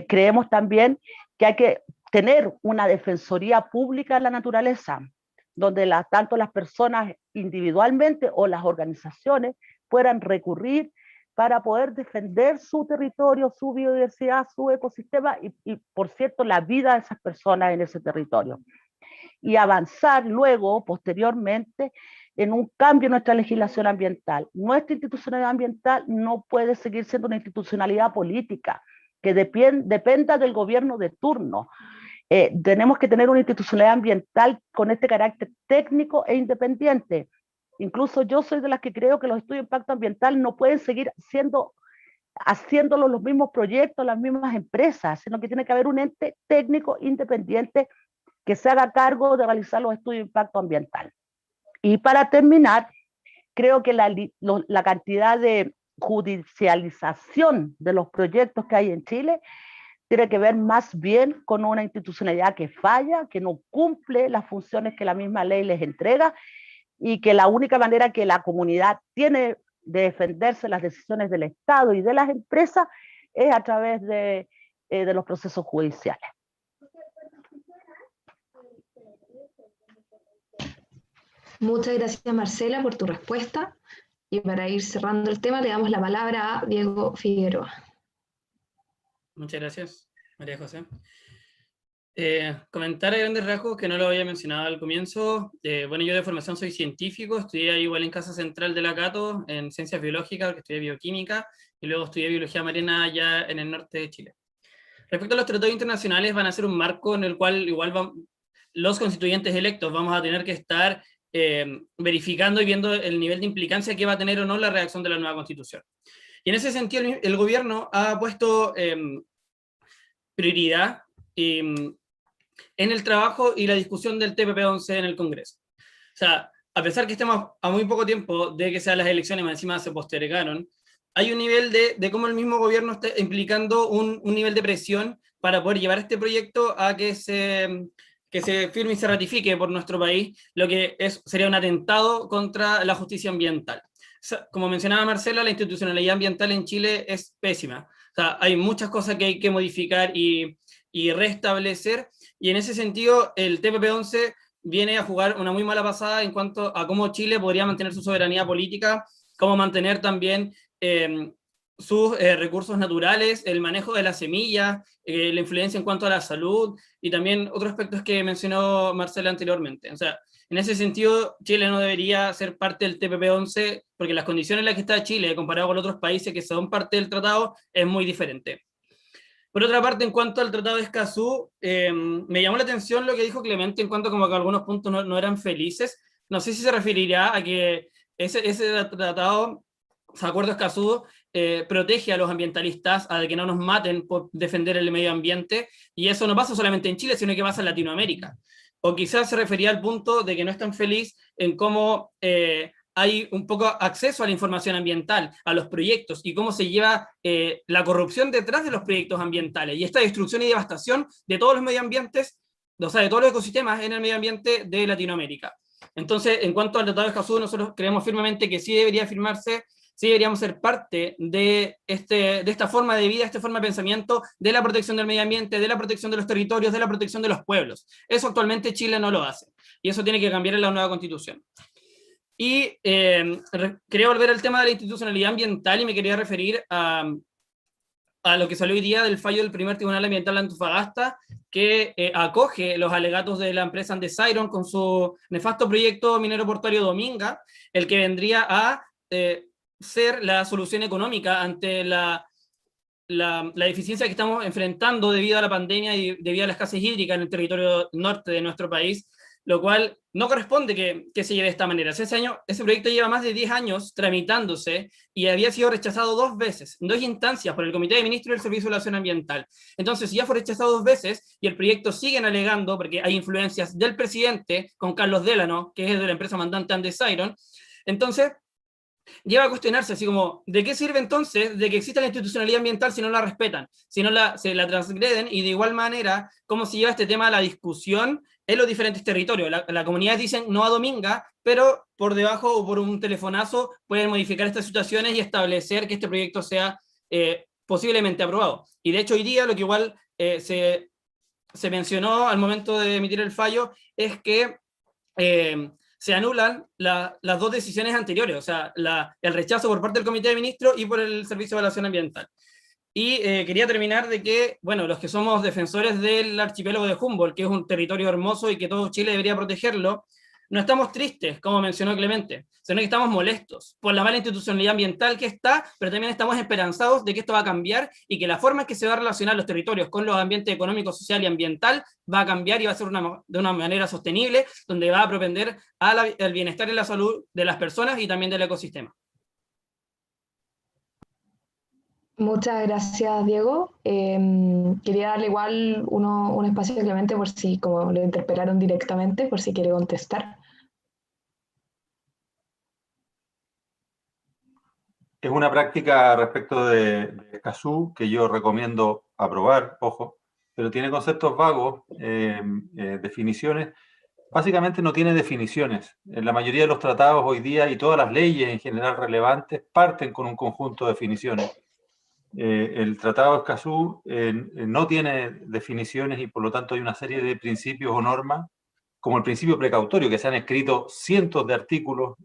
creemos también que hay que tener una defensoría pública de la naturaleza, donde tanto las personas individualmente o las organizaciones puedan recurrir para poder defender su territorio, su biodiversidad, su ecosistema y por cierto, la vida de esas personas en ese territorio. Y avanzar luego, posteriormente, en un cambio en nuestra legislación ambiental. Nuestra institucionalidad ambiental no puede seguir siendo una institucionalidad política que dependa del gobierno de turno. Tenemos que tener una institucionalidad ambiental con este carácter técnico e independiente. Incluso yo soy de las que creo que los estudios de impacto ambiental no pueden seguir haciéndolo los mismos proyectos, las mismas empresas, sino que tiene que haber un ente técnico independiente que se haga cargo de realizar los estudios de impacto ambiental. Y para terminar, creo que la cantidad de judicialización de los proyectos que hay en Chile tiene que ver más bien con una institucionalidad que falla, que no cumple las funciones que la misma ley les entrega y que la única manera que la comunidad tiene de defenderse las decisiones del Estado y de las empresas es a través de los procesos judiciales. Muchas gracias, Marcela, por tu respuesta. Y para ir cerrando el tema, le damos la palabra a Diego Figueroa. Muchas gracias, María José. Comentar a grandes rasgos, que no lo había mencionado al comienzo. Bueno, yo de formación soy científico, estudié igual en Casa Central de la Cato, en Ciencias Biológicas, porque estudié Bioquímica, y luego estudié Biología Marina allá en el norte de Chile. Respecto a los tratados internacionales, van a ser un marco en el cual igual los constituyentes electos vamos a tener que estar verificando y viendo el nivel de implicancia que va a tener o no la redacción de la nueva Constitución. Y en ese sentido, el gobierno ha puesto prioridad en el trabajo y la discusión del TPP-11 en el Congreso. O sea, a pesar que estemos a muy poco tiempo de que sean las elecciones, más encima se postergaron, hay un nivel de cómo el mismo gobierno está implicando un nivel de presión para poder llevar este proyecto a que se firme y se ratifique por nuestro país, lo que sería un atentado contra la justicia ambiental. O sea, como mencionaba Marcela, la institucionalidad ambiental en Chile es pésima. O sea, hay muchas cosas que hay que modificar y restablecer, y en ese sentido el TPP-11 viene a jugar una muy mala pasada en cuanto a cómo Chile podría mantener su soberanía política, cómo mantener también sus recursos naturales, el manejo de las semillas, la influencia en cuanto a la salud, y también otros aspectos que mencionó Marcela anteriormente. O sea, en ese sentido, Chile no debería ser parte del TPP-11, porque las condiciones en las que está Chile, comparado con otros países que son parte del tratado, es muy diferente. Por otra parte, en cuanto al Tratado de Escazú, me llamó la atención lo que dijo Clemente en cuanto como que algunos puntos no eran felices. No sé si se referirá a que ese tratado, ese acuerdo de Escazú, protege a los ambientalistas, a que no nos maten por defender el medio ambiente, y eso no pasa solamente en Chile, sino que pasa en Latinoamérica. O quizás se refería al punto de que no es tan feliz en cómo hay un poco acceso a la información ambiental, a los proyectos, y cómo se lleva la corrupción detrás de los proyectos ambientales, y esta destrucción y devastación de todos los medio ambientes, o sea, de todos los ecosistemas en el medio ambiente de Latinoamérica. Entonces, en cuanto al Tratado de Escazú, nosotros creemos firmemente que sí debería firmarse. sí deberíamos ser parte de esta forma de vida, esta forma de pensamiento, de la protección del medio ambiente, de la protección de los territorios, de la protección de los pueblos. Eso actualmente Chile no lo hace, y eso tiene que cambiar en la nueva Constitución. Y quería volver al tema de la institucionalidad ambiental y me quería referir a lo que salió hoy día del fallo del primer Tribunal Ambiental de Antofagasta, que acoge los alegatos de la empresa Andesiron con su nefasto proyecto minero portuario Dominga, el que vendría a ser la solución económica ante la deficiencia que estamos enfrentando debido a la pandemia y debido a la escasez hídrica en el territorio norte de nuestro país, lo cual no corresponde que se lleve de esta manera. Ese proyecto lleva más de 10 años tramitándose y había sido rechazado 2 veces, en 2 instancias, por el Comité de Ministros y el Servicio de Evaluación Ambiental. Entonces, si ya fue rechazado 2 veces y el proyecto siguen alegando, porque hay influencias del presidente con Carlos Delano, que es de la empresa mandante Andesiron, entonces lleva a cuestionarse así como, ¿de qué sirve entonces de que exista la institucionalidad ambiental si no la respetan, si no se la transgreden? Y de igual manera, ¿cómo se lleva este tema a la discusión en los diferentes territorios? La comunidad dicen no a Dominga, pero por debajo o por un telefonazo pueden modificar estas situaciones y establecer que este proyecto sea posiblemente aprobado. Y de hecho hoy día lo que igual se mencionó al momento de emitir el fallo es que se anulan las 2 decisiones anteriores, o sea, el rechazo por parte del Comité de Ministros y por el Servicio de Evaluación Ambiental. Y quería terminar de que, bueno, los que somos defensores del archipiélago de Humboldt, que es un territorio hermoso y que todo Chile debería protegerlo, no estamos tristes, como mencionó Clemente, sino que estamos molestos por la mala institucionalidad ambiental que está, pero también estamos esperanzados de que esto va a cambiar y que la forma en que se va a relacionar los territorios con los ambientes económico, social y ambiental va a cambiar y va a ser de una manera sostenible, donde va a propender al bienestar y la salud de las personas y también del ecosistema. Muchas gracias, Diego. Quería darle igual un espacio a Clemente por si, como lo interpelaron directamente, por si quiere contestar. Es una práctica respecto de Escazú que yo recomiendo aprobar, ojo, pero tiene conceptos vagos, definiciones. Básicamente no tiene definiciones. En la mayoría de los tratados hoy día y todas las leyes en general relevantes parten con un conjunto de definiciones. El Tratado de Escazú no tiene definiciones y por lo tanto hay una serie de principios o normas, como el principio precautorio, que se han escrito cientos de artículos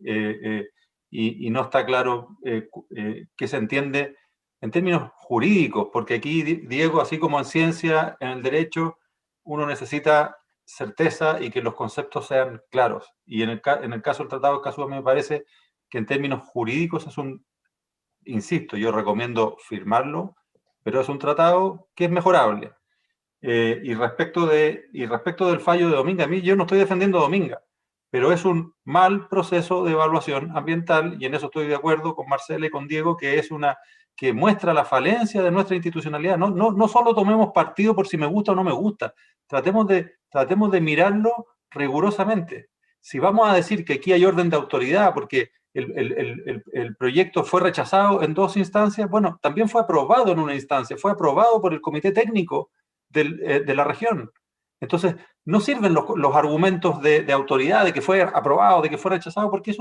y no está claro qué se entiende en términos jurídicos, porque aquí, Diego, así como en ciencia, en el derecho, uno necesita certeza y que los conceptos sean claros. Y en el caso del Tratado de Escazú, a mí me parece que en términos jurídicos es insisto, yo recomiendo firmarlo, pero es un tratado que es mejorable. Y respecto del fallo de Dominga, a mí yo no estoy defendiendo a Dominga, pero es un mal proceso de evaluación ambiental, y en eso estoy de acuerdo con Marcela y con Diego, que muestra la falencia de nuestra institucionalidad. No solo tomemos partido por si me gusta o no me gusta, tratemos de mirarlo rigurosamente. Si vamos a decir que aquí hay orden de autoridad, porque el proyecto fue rechazado en 2 instancias, bueno, también fue aprobado en una instancia, fue aprobado por el Comité Técnico de la región. Entonces, no sirven los argumentos de autoridad, de que fue aprobado, de que fue rechazado, porque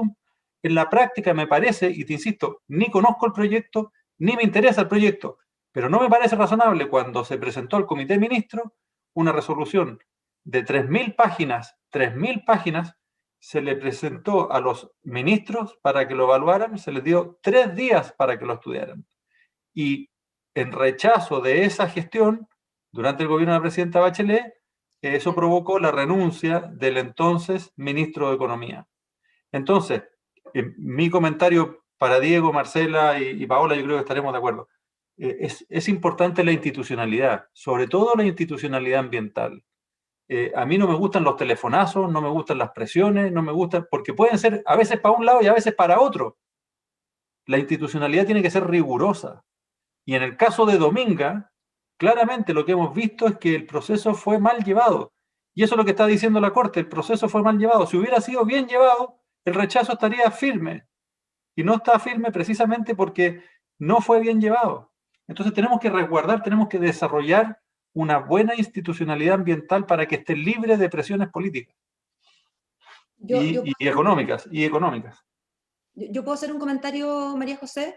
en la práctica me parece, y te insisto, ni conozco el proyecto, ni me interesa el proyecto, pero no me parece razonable cuando se presentó al Comité de Ministros una resolución de 3.000 páginas, se le presentó a los ministros para que lo evaluaran, se les dio 3 días para que lo estudiaran. Y en rechazo de esa gestión, durante el gobierno de la presidenta Bachelet, eso provocó la renuncia del entonces ministro de Economía. Entonces, mi comentario para Diego, Marcela y Paola, yo creo que estaremos de acuerdo. Es importante la institucionalidad, sobre todo la institucionalidad ambiental. A mí no me gustan los telefonazos, no me gustan las presiones, no me gustan, porque pueden ser a veces para un lado y a veces para otro. La institucionalidad tiene que ser rigurosa. Y en el caso de Dominga, claramente lo que hemos visto es que el proceso fue mal llevado. Y eso es lo que está diciendo la Corte, el proceso fue mal llevado. Si hubiera sido bien llevado, el rechazo estaría firme. Y no está firme precisamente porque no fue bien llevado. Entonces tenemos que resguardar, tenemos que desarrollar una buena institucionalidad ambiental para que esté libre de presiones políticas y económicas. ¿Yo puedo hacer un comentario, María José?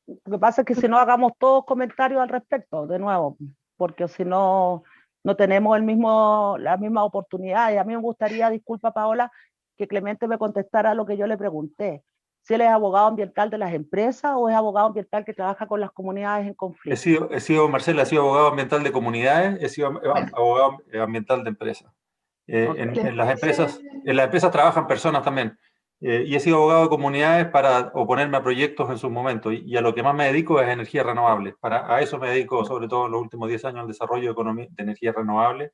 Lo que pasa es que si no hagamos todos comentarios al respecto, de nuevo, porque si no, no tenemos la misma oportunidad. Y a mí me gustaría, disculpa Paola, que Clemente me contestara lo que yo le pregunté. Si él es abogado ambiental de las empresas o es abogado ambiental que trabaja con las comunidades en conflicto. Marcela, he sido abogado ambiental de comunidades, he sido Bueno, abogado ambiental de empresas. Okay. ¿les En las parece? empresas trabajan personas también. Y he sido abogado de comunidades para oponerme a proyectos en sus momentos. Y a lo que más me dedico es energías renovables. A eso me dedico, sobre todo en los últimos 10 años, al desarrollo de energías renovables.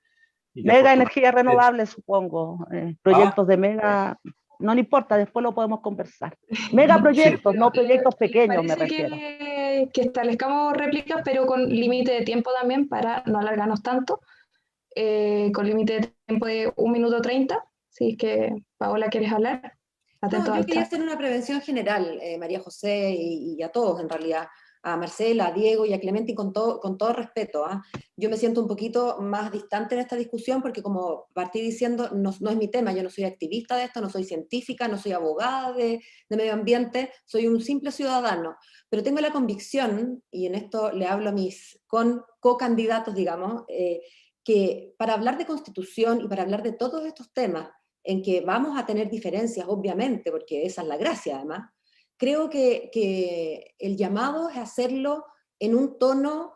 Y que Mega energía renovable, supongo. ¿Ah? Proyectos de mega, no le importa, después lo podemos conversar. Mega Sí, proyectos, no proyectos ¿Les pequeños, me parece refiero. que establezcamos réplicas, pero con límite de tiempo también para no alargarnos tanto? Con límite de tiempo de 1 minuto 30, si es que Paola quieres hablar. No, Atento yo al quería chat. hacer una prevención general, María José, y a todos en realidad, a Marcela, a Diego y a Clemente, y con todo respeto. ¿Ah? Yo me siento un poquito más distante en esta discusión porque, como partí diciendo, no es mi tema, yo no soy activista de esto, no soy científica, no soy abogada de medio ambiente, soy un simple ciudadano, pero tengo la convicción, y en esto le hablo a mis co-candidatos, digamos, que para hablar de constitución y para hablar de todos estos temas, en que vamos a tener diferencias, obviamente, porque esa es la gracia además, creo que el llamado es hacerlo en un tono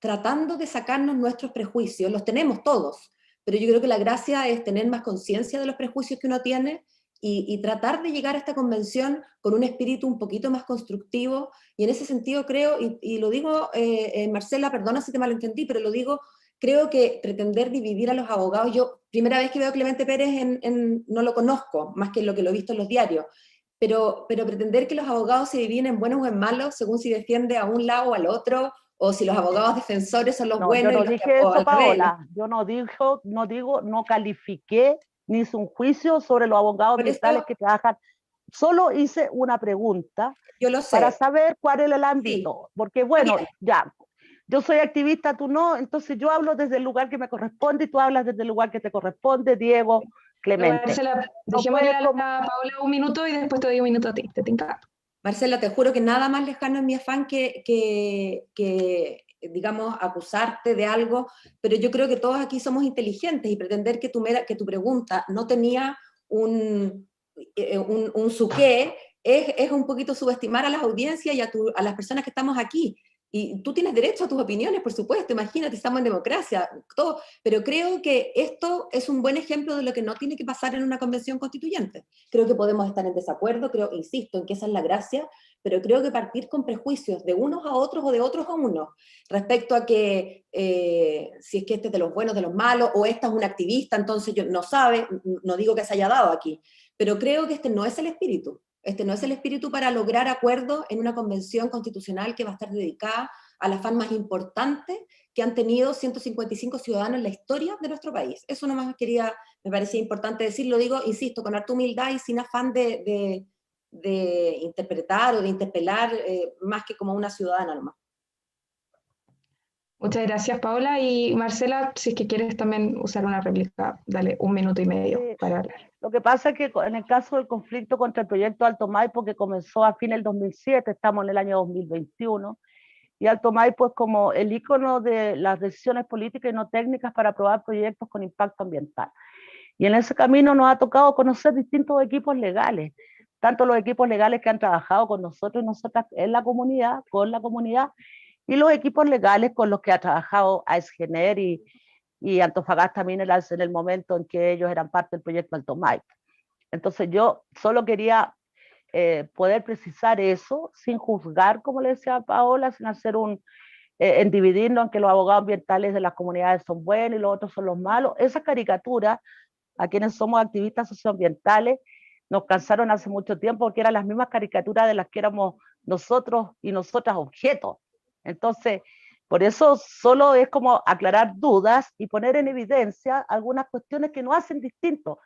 tratando de sacarnos nuestros prejuicios, los tenemos todos, pero yo creo que la gracia es tener más conciencia de los prejuicios que uno tiene y tratar de llegar a esta convención con un espíritu un poquito más constructivo, y en ese sentido creo, y lo digo, Marcela, perdona si te malentendí, pero lo digo, creo que pretender dividir a los abogados, yo primera vez que veo a Clemente Pérez no lo conozco, más que lo he visto en los diarios, pero pretender que los abogados se dividen en buenos o en malos según si defiende a un lado o al otro, o si los abogados defensores son los No, yo buenos no y los que, dije o eso, al revés. Paola. Yo no califiqué ni hice un juicio sobre los abogados Por ambientales eso que trabajan. Solo hice una pregunta yo lo para sé. saber cuál es el Sí, ámbito. Porque, está bueno, bien. ya, yo soy activista, tú no, entonces yo hablo desde el lugar que me corresponde y tú hablas desde el lugar que te corresponde, Diego, Pero Clemente. Marcela, No dejémosle puede a como, Paola 1 minuto y después te doy 1 minuto a ti. ¿Te tinca? Marcela, te juro que nada más lejano es mi afán que, digamos, acusarte de algo, pero yo creo que todos aquí somos inteligentes y pretender que tu pregunta no tenía un su qué es un poquito subestimar a las audiencias y a las personas que estamos aquí. Y tú tienes derecho a tus opiniones, por supuesto, imagínate, estamos en democracia, todo, pero creo que esto es un buen ejemplo de lo que no tiene que pasar en una convención constituyente. Creo que podemos estar en desacuerdo, insisto, en que esa es la gracia, pero creo que partir con prejuicios de unos a otros o de otros a unos, respecto a que si es que este es de los buenos, de los malos, o esta es una activista, entonces yo, no sabe, no digo que se haya dado aquí, pero creo que este no es el espíritu. Este no es el espíritu para lograr acuerdos en una convención constitucional que va a estar dedicada al afán más importante que han tenido 155 ciudadanos en la historia de nuestro país. Eso nomás me parecía importante decirlo, digo, insisto, con harta humildad y sin afán de interpretar o de interpelar, más que como una ciudadana nomás. Muchas gracias, Paola. Y Marcela, si es que quieres también usar una réplica, dale 1 minuto y medio para hablar. Lo que pasa es que en el caso del conflicto contra el proyecto Alto Maipo, que comenzó a fin del 2007, estamos en el año 2021, y Alto Maipo es como el ícono de las decisiones políticas y no técnicas para aprobar proyectos con impacto ambiental. Y en ese camino nos ha tocado conocer distintos equipos legales, tanto los equipos legales que han trabajado con nosotros y nosotras en la comunidad, con la comunidad, y los equipos legales con los que ha trabajado AESGENER y Antofagasta Minerals en el momento en que ellos eran parte del proyecto Alto Maipo. Entonces yo solo quería poder precisar eso sin juzgar, como le decía Paola, sin hacer en dividirnos en que los abogados ambientales de las comunidades son buenos y los otros son los malos. Esas caricaturas, a quienes somos activistas socioambientales, nos cansaron hace mucho tiempo porque eran las mismas caricaturas de las que éramos nosotros y nosotras objetos. Entonces, por eso solo es como aclarar dudas y poner en evidencia algunas cuestiones que nos hacen distintos.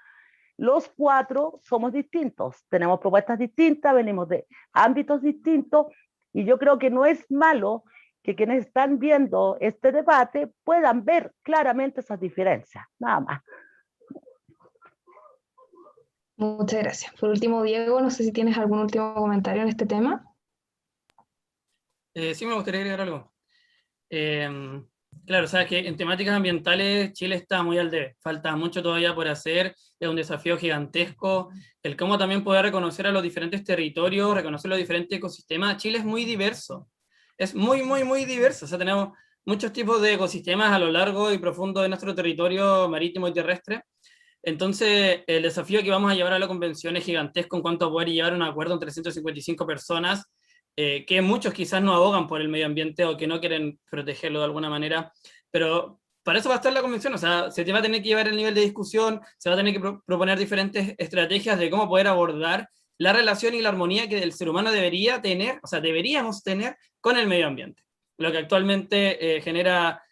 Los cuatro somos distintos, tenemos propuestas distintas, venimos de ámbitos distintos, y yo creo que no es malo que quienes están viendo este debate puedan ver claramente esas diferencias, nada más. Muchas gracias. Por último, Diego, no sé si tienes algún último comentario en este tema. Sí, me gustaría agregar algo. Claro, sabes que en temáticas ambientales Chile está muy al debe, falta mucho todavía por hacer, es un desafío gigantesco, el cómo también poder reconocer a los diferentes territorios, reconocer los diferentes ecosistemas. Chile es muy diverso, es muy, muy, muy diverso, o sea, tenemos muchos tipos de ecosistemas a lo largo y profundo de nuestro territorio marítimo y terrestre. Entonces, el desafío que vamos a llevar a la convención es gigantesco en cuanto a poder llevar un acuerdo entre 155 personas, que muchos quizás no abogan por el medio ambiente o que no quieren protegerlo de alguna manera, pero para eso va a estar la convención, o sea, se te va a tener que llevar el nivel de discusión, se va a tener que proponer diferentes estrategias de cómo poder abordar la relación y la armonía que el ser humano debería tener, o sea, deberíamos tener con el medio ambiente, lo que actualmente genera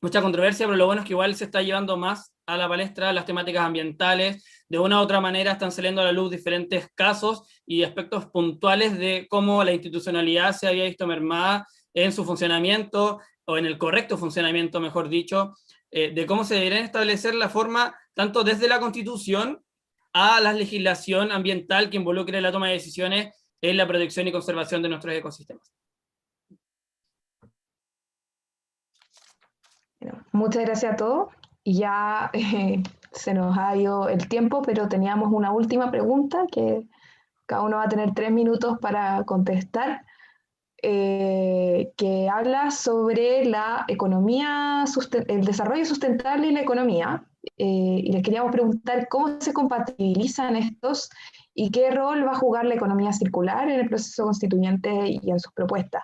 mucha controversia, pero lo bueno es que igual se está llevando más a la palestra las temáticas ambientales. De una u otra manera están saliendo a la luz diferentes casos y aspectos puntuales de cómo la institucionalidad se había visto mermada en su funcionamiento, o en el correcto funcionamiento, mejor dicho, de cómo se debería establecer la forma, tanto desde la Constitución a la legislación ambiental que involucre la toma de decisiones en la protección y conservación de nuestros ecosistemas. Bueno, muchas gracias a todos. Y ya se nos ha ido el tiempo, pero teníamos una última pregunta que cada uno va a tener 3 minutos para contestar, que habla sobre la economía, el desarrollo sustentable y la economía. Y les queríamos preguntar cómo se compatibilizan estos y qué rol va a jugar la economía circular en el proceso constituyente y en sus propuestas.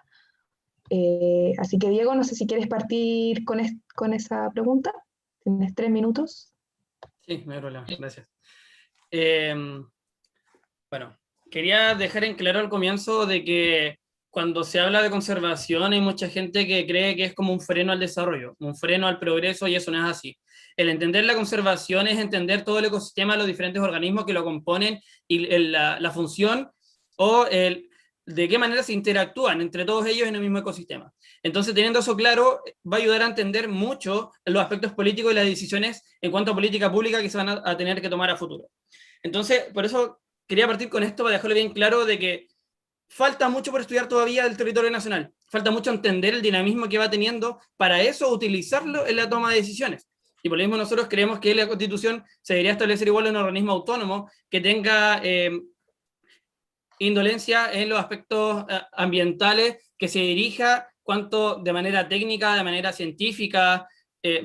Así que Diego, no sé si quieres partir con esa pregunta. Tienes 3 minutos. Sí, no hay problema, gracias. Bueno, quería dejar en claro al comienzo de que cuando se habla de conservación hay mucha gente que cree que es como un freno al desarrollo, un freno al progreso, y eso no es así. El entender la conservación es entender todo el ecosistema, los diferentes organismos que lo componen y la función o de qué manera se interactúan entre todos ellos en el mismo ecosistema. Entonces, teniendo eso claro, va a ayudar a entender mucho los aspectos políticos y las decisiones en cuanto a política pública que se van a tener que tomar a futuro. Entonces, por eso quería partir con esto para dejarlo bien claro de que falta mucho por estudiar todavía del territorio nacional, falta mucho entender el dinamismo que va teniendo, para eso utilizarlo en la toma de decisiones. Y por lo mismo nosotros creemos que la Constitución se debería establecer igual en un organismo autónomo que tenga indolencia en los aspectos ambientales, que se dirija cuanto de manera técnica, de manera científica,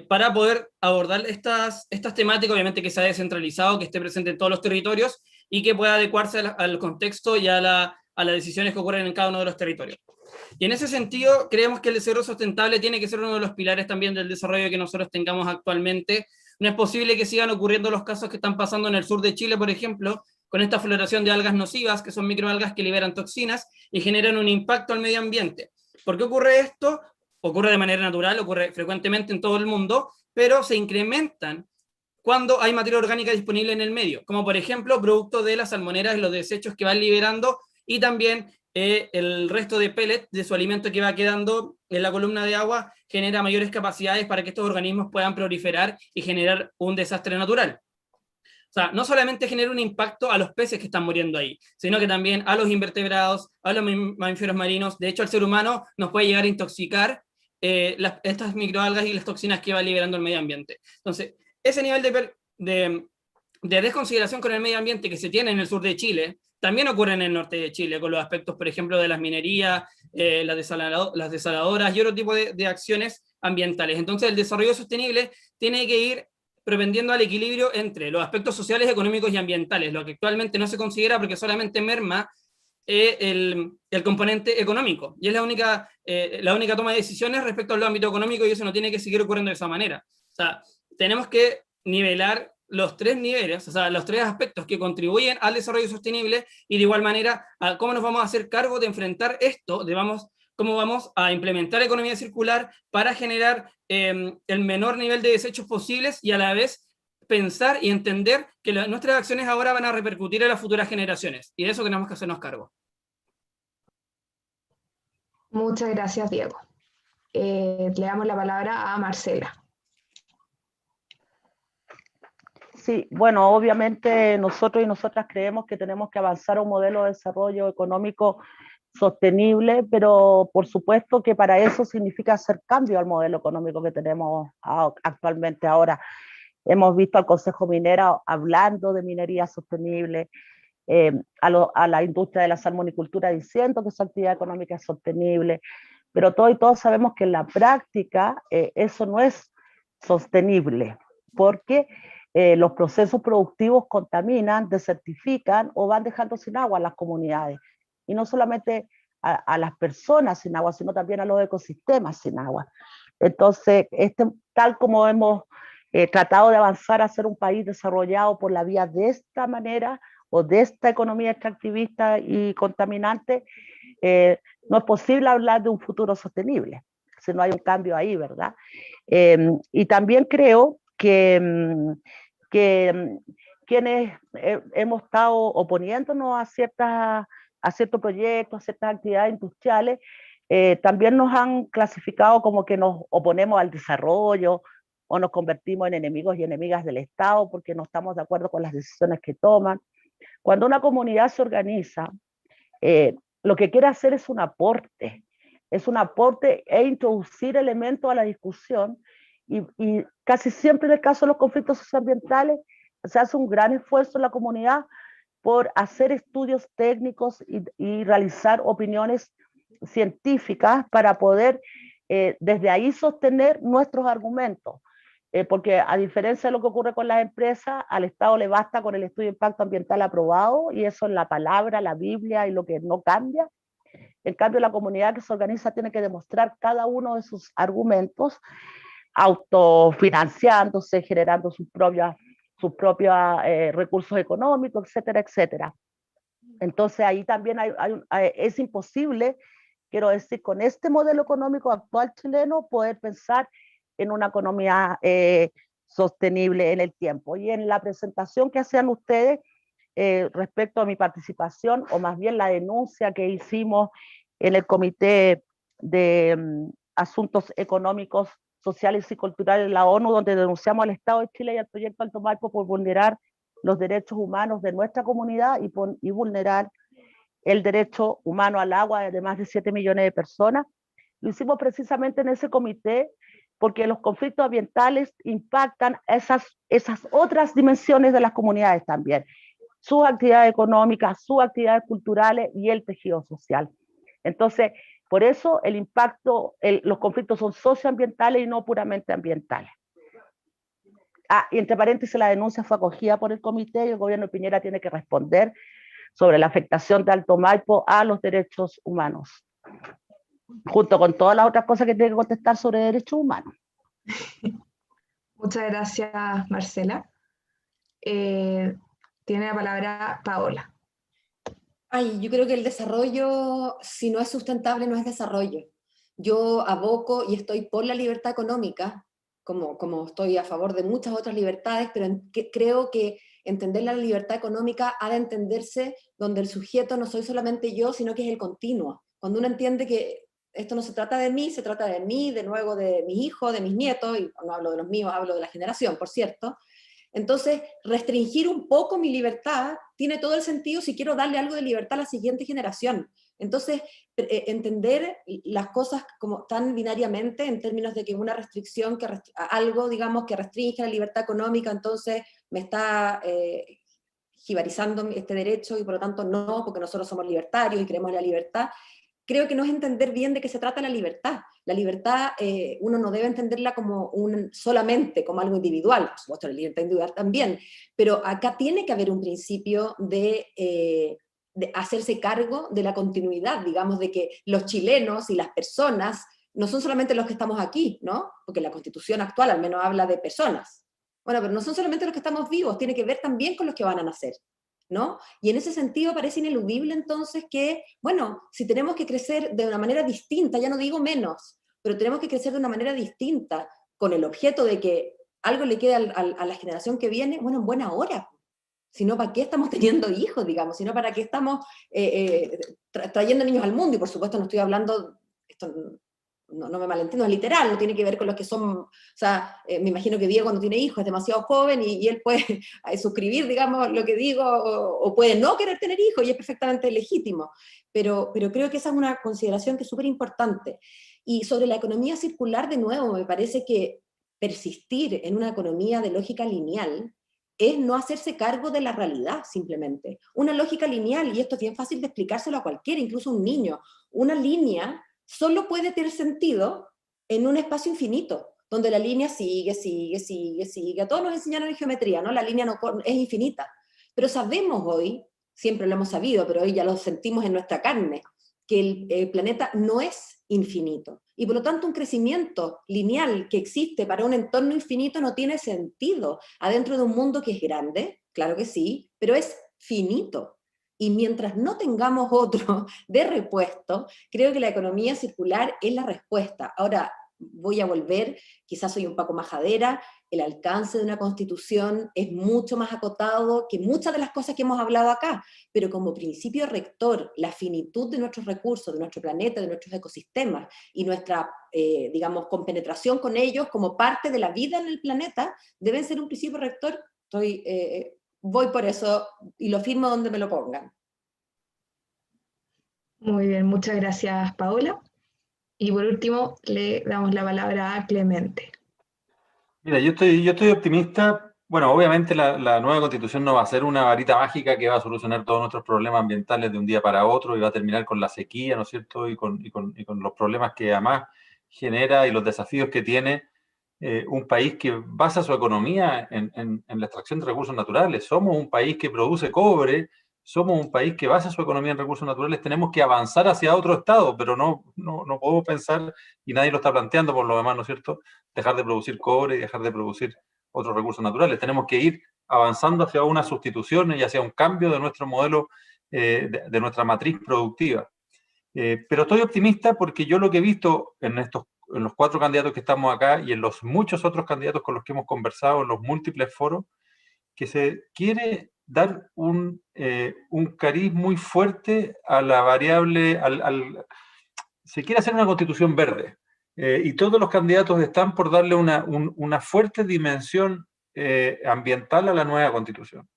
para poder abordar estas temáticas, obviamente que sea descentralizado, que esté presente en todos los territorios y que pueda adecuarse al contexto y a las decisiones que ocurren en cada uno de los territorios. Y en ese sentido, creemos que el desarrollo sustentable tiene que ser uno de los pilares también del desarrollo que nosotros tengamos actualmente. No es posible que sigan ocurriendo los casos que están pasando en el sur de Chile, por ejemplo, con esta floración de algas nocivas, que son microalgas que liberan toxinas y generan un impacto al medio ambiente. ¿Por qué ocurre esto? Ocurre de manera natural, ocurre frecuentemente en todo el mundo, pero se incrementan cuando hay materia orgánica disponible en el medio, como por ejemplo producto de las salmoneras y los desechos que van liberando, y también el resto de pellets de su alimento que va quedando en la columna de agua genera mayores capacidades para que estos organismos puedan proliferar y generar un desastre natural. O sea, no solamente genera un impacto a los peces que están muriendo ahí, sino que también a los invertebrados, a los mamíferos marinos. De hecho, al ser humano nos puede llegar a intoxicar estas microalgas y las toxinas que va liberando el medio ambiente. Entonces, ese nivel de desconsideración con el medio ambiente que se tiene en el sur de Chile, también ocurre en el norte de Chile, con los aspectos, por ejemplo, de las minerías, las desaladoras y otro tipo de acciones ambientales. Entonces, el desarrollo sostenible tiene que ir propendiendo al equilibrio entre los aspectos sociales, económicos y ambientales, lo que actualmente no se considera porque solamente merma el componente económico, y es la única toma de decisiones respecto al ámbito económico, y eso no tiene que seguir ocurriendo de esa manera. O sea, tenemos que nivelar los 3 niveles, o sea, los 3 aspectos que contribuyen al desarrollo sostenible, y de igual manera, a cómo nos vamos a hacer cargo de enfrentar esto, cómo vamos a implementar economía circular para generar el menor nivel de desechos posibles, y a la vez pensar y entender que nuestras acciones ahora van a repercutir en las futuras generaciones, y de eso tenemos que hacernos cargo. Muchas gracias, Diego. Le damos la palabra a Marcela. Sí, bueno, obviamente nosotros y nosotras creemos que tenemos que avanzar a un modelo de desarrollo económico sostenible, pero por supuesto que para eso significa hacer cambio al modelo económico que tenemos actualmente ahora. Hemos visto al Consejo Minera hablando de minería sostenible, a la industria de la salmonicultura diciendo que su actividad económica es sostenible, pero todos sabemos que en la práctica eso no es sostenible, porque los procesos productivos contaminan, desertifican o van dejando sin agua a las comunidades. Y no solamente a las personas sin agua, sino también a los ecosistemas sin agua. Entonces, tal como hemos tratado de avanzar a ser un país desarrollado por la vía de esta manera o de esta economía extractivista y contaminante, no es posible hablar de un futuro sostenible si no hay un cambio ahí, ¿verdad? Y también creo que quienes hemos estado oponiéndonos a ciertos proyectos, a ciertas actividades industriales, también nos han clasificado como que nos oponemos al desarrollo o nos convertimos en enemigos y enemigas del Estado porque no estamos de acuerdo con las decisiones que toman. Cuando una comunidad se organiza, lo que quiere hacer es un aporte e introducir elementos a la discusión y casi siempre en el caso de los conflictos socioambientales se hace un gran esfuerzo en la comunidad por hacer estudios técnicos y realizar opiniones científicas para poder desde ahí sostener nuestros argumentos. Porque a diferencia de lo que ocurre con las empresas, al Estado le basta con el estudio de impacto ambiental aprobado y eso es la palabra, la Biblia y lo que no cambia. En cambio, la comunidad que se organiza tiene que demostrar cada uno de sus argumentos, autofinanciándose, generando sus propios recursos económicos, etcétera, etcétera. Entonces ahí también es imposible, quiero decir, con este modelo económico actual chileno, poder pensar en una economía sostenible en el tiempo. Y en la presentación que hacían ustedes respecto a mi participación, o más bien la denuncia que hicimos en el Comité de Asuntos Económicos, Sociales y Culturales de la ONU, donde denunciamos al Estado de Chile y al proyecto Alto Maipo por vulnerar los derechos humanos de nuestra comunidad y vulnerar el derecho humano al agua de más de 7 millones de personas. Lo hicimos precisamente en ese comité porque los conflictos ambientales impactan esas otras dimensiones de las comunidades también, sus actividades económicas, sus actividades culturales y el tejido social. Entonces, por eso el impacto, los conflictos son socioambientales y no puramente ambientales. Y entre paréntesis, la denuncia fue acogida por el comité y el gobierno de Piñera tiene que responder sobre la afectación de Alto Maipo a los derechos humanos, junto con todas las otras cosas que tiene que contestar sobre derechos humanos. Muchas gracias, Marcela. Tiene la palabra Paola. Ay, yo creo que el desarrollo, si no es sustentable, no es desarrollo. Yo aboco y estoy por la libertad económica, como estoy a favor de muchas otras libertades, pero creo que entender la libertad económica ha de entenderse donde el sujeto no soy solamente yo, sino que es el continuo. Cuando uno entiende que esto no se trata de mí, se trata de mí, de luego de mis hijos, de mis nietos, y no hablo de los míos, hablo de la generación, por cierto. Entonces, restringir un poco mi libertad tiene todo el sentido si quiero darle algo de libertad a la siguiente generación. Entonces, entender las cosas como tan binariamente en términos de que una restricción, algo, digamos, que restringe la libertad económica, entonces me está jibarizando este derecho y por lo tanto no, porque nosotros somos libertarios y queremos la libertad. Creo que no es entender bien de qué se trata la libertad. La libertad uno no debe entenderla como solamente como algo individual, por supuesto la libertad individual también, pero acá tiene que haber un principio de hacerse cargo de la continuidad, digamos, de que los chilenos y las personas no son solamente los que estamos aquí, ¿no? Porque la Constitución actual al menos habla de personas. Bueno, pero no son solamente los que estamos vivos, tiene que ver también con los que van a nacer, ¿no? Y en ese sentido parece ineludible entonces que, bueno, si tenemos que crecer de una manera distinta, ya no digo menos, pero tenemos que crecer de una manera distinta con el objeto de que algo le quede a la generación que viene, bueno, en buena hora. Si no, ¿para qué estamos teniendo hijos, digamos? Si no, ¿para qué estamos trayendo niños al mundo? Y por supuesto no estoy hablando, esto no me malentiendo, es literal, no tiene que ver con los que son, o sea, me imagino que Diego no tiene hijos, es demasiado joven y él puede suscribir, digamos, lo que digo, o puede no querer tener hijos y es perfectamente legítimo, pero creo que esa es una consideración que es súper importante. Y sobre la economía circular, de nuevo, me parece que persistir en una economía de lógica lineal es no hacerse cargo de la realidad, simplemente. Una lógica lineal, y esto es bien fácil de explicárselo a cualquiera, incluso a un niño, una línea solo puede tener sentido en un espacio infinito, donde la línea sigue. A todos nos enseñaron en geometría, ¿no? La línea no, es infinita. Pero sabemos hoy, siempre lo hemos sabido, pero hoy ya lo sentimos en nuestra carne, que el planeta no es infinito. Y por lo tanto un crecimiento lineal que existe para un entorno infinito no tiene sentido. Adentro de un mundo que es grande, claro que sí, pero es finito. Y mientras no tengamos otro de repuesto, creo que la economía circular es la respuesta. Ahora, voy a volver, quizás soy un poco majadera, el alcance de una constitución es mucho más acotado que muchas de las cosas que hemos hablado acá, pero como principio rector, la finitud de nuestros recursos, de nuestro planeta, de nuestros ecosistemas, y nuestra, digamos, compenetración con ellos como parte de la vida en el planeta, deben ser un principio rector. Voy por eso y lo firmo donde me lo pongan. Muy bien, muchas gracias, Paola. Y por último, le damos la palabra a Clemente. Mira, yo estoy optimista. Bueno, obviamente la nueva constitución no va a ser una varita mágica que va a solucionar todos nuestros problemas ambientales de un día para otro y va a terminar con la sequía, ¿no es cierto? Y con los problemas que además genera y los desafíos que tiene un país que basa su economía en la extracción de recursos naturales. Somos un país que produce cobre, somos un país que basa su economía en recursos naturales. Tenemos que avanzar hacia otro estado, pero no podemos pensar, y nadie lo está planteando por lo demás, ¿no es cierto?, dejar de producir cobre y dejar de producir otros recursos naturales. Tenemos que ir avanzando hacia una sustitución y hacia un cambio de nuestro modelo, de nuestra matriz productiva. Pero estoy optimista porque yo lo que he visto en los 4 candidatos que estamos acá y en los muchos otros candidatos con los que hemos conversado en los múltiples foros, que se quiere dar un cariz muy fuerte a la variable, se quiere hacer una constitución verde. Y todos los candidatos están por darle una fuerte dimensión ambiental a la nueva constitución.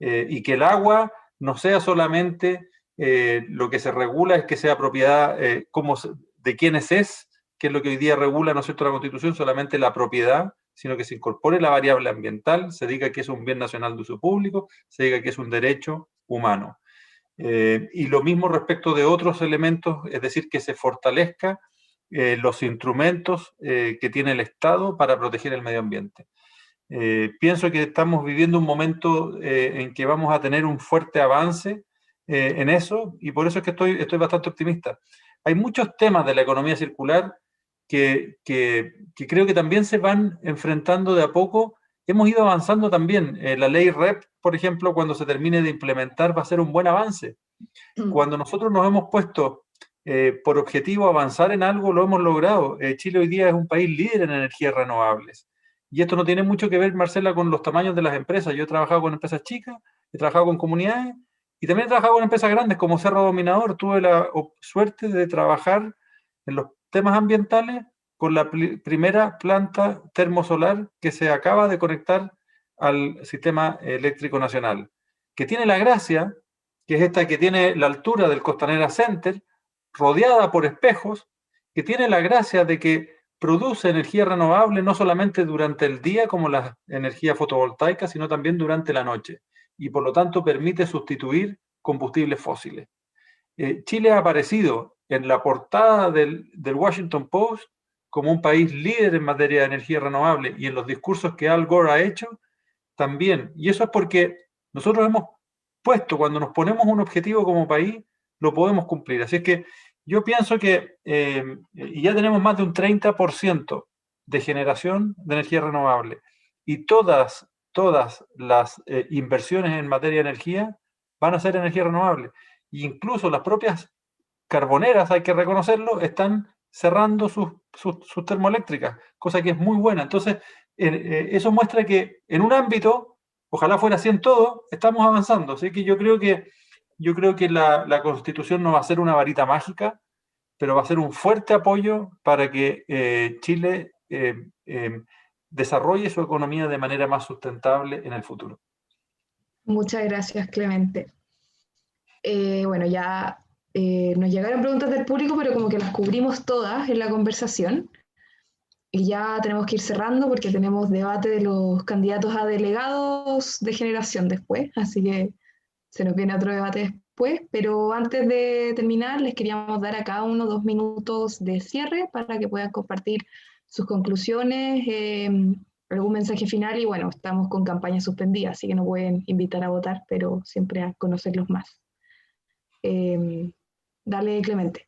Y que el agua no sea solamente lo que se regula, es que sea propiedad de quienes es, que es lo que hoy día regula, ¿no es cierto?, la Constitución, solamente la propiedad, sino que se incorpore la variable ambiental, se diga que es un bien nacional de uso público, se diga que es un derecho humano. Y lo mismo respecto de otros elementos, es decir, que se fortalezca los instrumentos que tiene el Estado para proteger el medio ambiente. Pienso que estamos viviendo un momento en que vamos a tener un fuerte avance en eso, y por eso es que estoy bastante optimista. Hay muchos temas de la economía circular que creo que también se van enfrentando de a poco. Hemos ido avanzando también. La ley REP, por ejemplo, cuando se termine de implementar, va a ser un buen avance. Cuando nosotros nos hemos puesto por objetivo avanzar en algo, lo hemos logrado. Chile hoy día es un país líder en energías renovables. Y esto no tiene mucho que ver, Marcela, con los tamaños de las empresas. Yo he trabajado con empresas chicas, he trabajado con comunidades y también he trabajado con empresas grandes como Cerro Dominador. Tuve la suerte de trabajar en los temas ambientales con la primera planta termosolar que se acaba de conectar al sistema eléctrico nacional, que tiene la gracia, que es esta que tiene la altura del Costanera Center, rodeada por espejos, que tiene la gracia de que produce energía renovable no solamente durante el día como la energía fotovoltaica, sino también durante la noche, y por lo tanto permite sustituir combustibles fósiles. Chile ha aparecido en la portada del Washington Post como un país líder en materia de energía renovable, y en los discursos que Al Gore ha hecho también. Y eso es porque nosotros hemos puesto, cuando nos ponemos un objetivo como país, lo podemos cumplir. Así es que yo pienso que ya tenemos más de un 30% de generación de energía renovable, y todas las inversiones en materia de energía van a ser energía renovable. E incluso las propias carboneras, hay que reconocerlo, están cerrando sus termoeléctricas, cosa que es muy buena. Entonces, eso muestra que en un ámbito, ojalá fuera así en todo, estamos avanzando. Así que yo creo que la Constitución no va a ser una varita mágica, pero va a ser un fuerte apoyo para que Chile desarrolle su economía de manera más sustentable en el futuro. Muchas gracias, Clemente. Bueno, ya nos llegaron preguntas del público, pero como que las cubrimos todas en la conversación. Y ya tenemos que ir cerrando porque tenemos debate de los candidatos a delegados de generación después, así que se nos viene otro debate después, pero antes de terminar les queríamos dar a cada uno 2 minutos de cierre para que puedan compartir sus conclusiones, algún mensaje final y bueno, estamos con campaña suspendida, así que no pueden invitar a votar, pero siempre a conocerlos más. Dale, Clemente.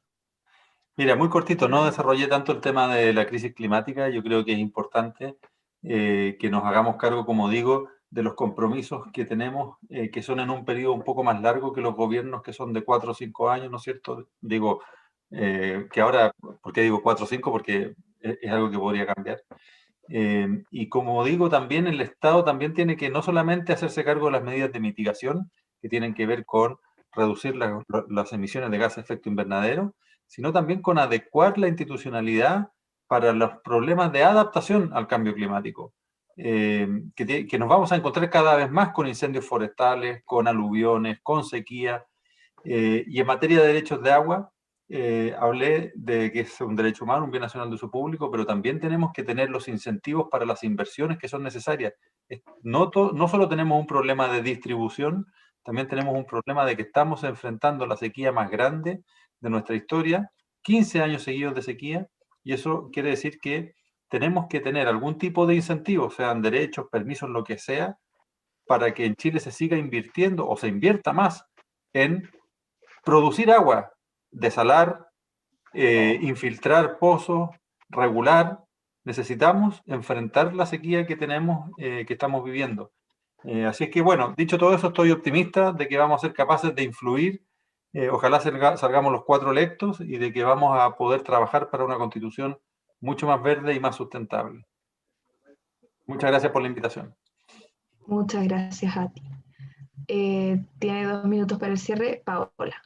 Mira, muy cortito, no desarrollé tanto el tema de la crisis climática. Yo creo que es importante que nos hagamos cargo, como digo, de los compromisos que tenemos, que son en un periodo un poco más largo que los gobiernos que son de 4 o 5 años, ¿no es cierto? Digo, que ahora, ¿por qué digo 4 o 5? Porque es algo que podría cambiar. Y como digo, también el Estado también tiene que no solamente hacerse cargo de las medidas de mitigación, que tienen que ver con reducir las emisiones de gases de efecto invernadero, sino también con adecuar la institucionalidad para los problemas de adaptación al cambio climático, que nos vamos a encontrar cada vez más con incendios forestales, con aluviones, con sequía, y en materia de derechos de agua, hablé de que es un derecho humano, un bien nacional de uso público, pero también tenemos que tener los incentivos para las inversiones que son necesarias. No solo tenemos un problema de distribución, también tenemos un problema de que estamos enfrentando la sequía más grande de nuestra historia, 15 años seguidos de sequía, y eso quiere decir que tenemos que tener algún tipo de incentivos, sean derechos, permisos, lo que sea, para que en Chile se siga invirtiendo o se invierta más en producir agua, desalar, infiltrar pozos, regular. Necesitamos enfrentar la sequía que tenemos, que estamos viviendo. Así es que, bueno, dicho todo eso, estoy optimista de que vamos a ser capaces de influir. Ojalá salgamos los 4 electos y de que vamos a poder trabajar para una constitución mucho más verde y más sustentable. Muchas gracias por la invitación. Muchas gracias a ti. Tiene 2 minutos para el cierre, Paola.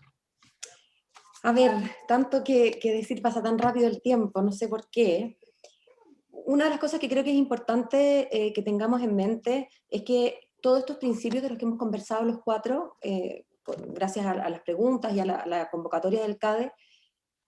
A ver, tanto que decir, pasa tan rápido el tiempo, no sé por qué. Una de las cosas que creo que es importante que tengamos en mente es que todos estos principios de los que hemos conversado los 4, gracias a las preguntas y a la convocatoria del CADE,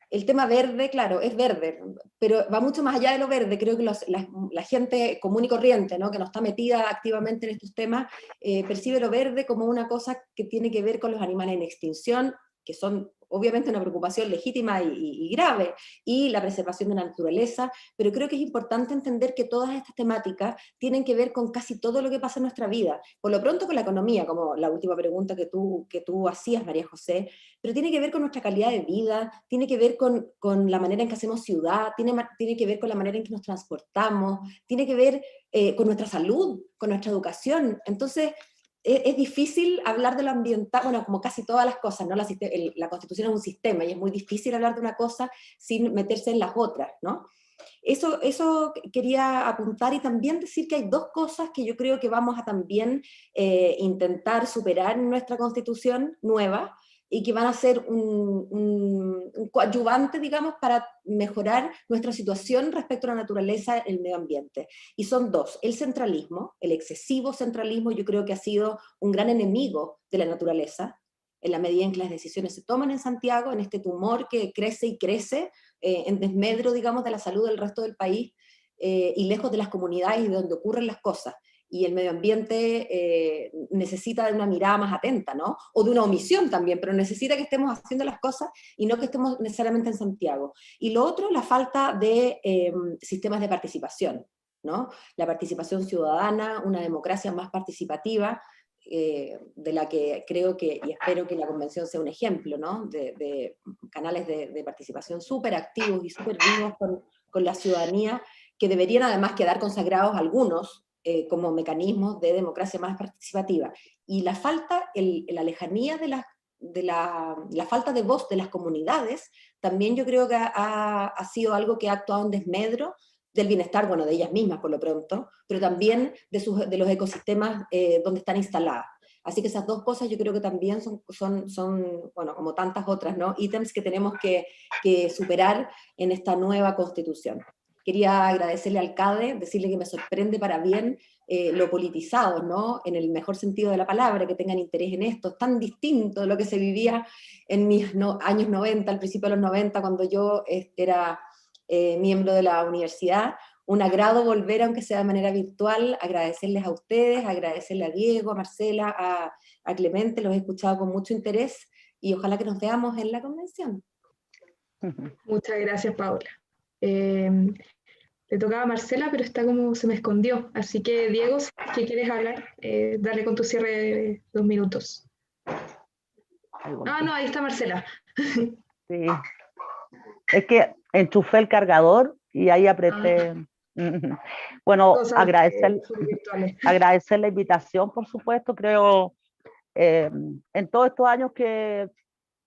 el tema verde, claro, es verde, pero va mucho más allá de lo verde. Creo que la gente común y corriente, ¿no?, que no está metida activamente en estos temas, percibe lo verde como una cosa que tiene que ver con los animales en extinción, que son obviamente una preocupación legítima y grave, y la preservación de la naturaleza, pero creo que es importante entender que todas estas temáticas tienen que ver con casi todo lo que pasa en nuestra vida, por lo pronto con la economía, como la última pregunta que tú hacías, María José, pero tiene que ver con nuestra calidad de vida, tiene que ver con la manera en que hacemos ciudad, tiene que ver con la manera en que nos transportamos, tiene que ver con nuestra salud, con nuestra educación. Entonces, es difícil hablar de lo ambiental, bueno, como casi todas las cosas, ¿no? La Constitución es un sistema y es muy difícil hablar de una cosa sin meterse en las otras, ¿no? Eso quería apuntar y también decir que hay 2 cosas que yo creo que vamos a también intentar superar en nuestra Constitución nueva y que van a ser un coadyuvante, digamos, para mejorar nuestra situación respecto a la naturaleza, el medio ambiente. Y son 2, el centralismo, el excesivo centralismo, yo creo que ha sido un gran enemigo de la naturaleza, en la medida en que las decisiones se toman en Santiago, en este tumor que crece y crece, en desmedro, digamos, de la salud del resto del país, y lejos de las comunidades y de donde ocurren las cosas. Y el medio ambiente necesita de una mirada más atenta, ¿no? O de una omisión también, pero necesita que estemos haciendo las cosas y no que estemos necesariamente en Santiago. Y lo otro, la falta de sistemas de participación, ¿no? La participación ciudadana, una democracia más participativa, de la que creo que, y espero que la convención sea un ejemplo, ¿no?, de canales de participación súper activos y súper vivos con la ciudadanía, que deberían además quedar consagrados algunos como mecanismos de democracia más participativa. Y la falta, la lejanía de la falta de voz de las comunidades, también yo creo que ha sido algo que ha actuado en desmedro del bienestar, bueno, de ellas mismas por lo pronto, pero también de los ecosistemas donde están instaladas. Así que esas dos cosas yo creo que también son bueno, como tantas otras, ¿no? Ítems que tenemos que superar en esta nueva Constitución. Quería agradecerle al CADE, decirle que me sorprende para bien lo politizado, ¿no? En el mejor sentido de la palabra, que tengan interés en esto. Es tan distinto de lo que se vivía en mis años 90, al principio de los 90, cuando yo era miembro de la universidad. Un agrado volver, aunque sea de manera virtual, agradecerles a ustedes, agradecerle a Diego, a Marcela, a Clemente, los he escuchado con mucho interés y ojalá que nos veamos en la convención. Muchas gracias, Paula. Le tocaba a Marcela, pero está como se me escondió. Así que, Diego, si quieres hablar, dale con tu cierre de 2 minutos. No, ahí está Marcela. Sí. Es que enchufé el cargador y ahí apreté. Bueno, agradecer la invitación, por supuesto. Creo, en todos estos años que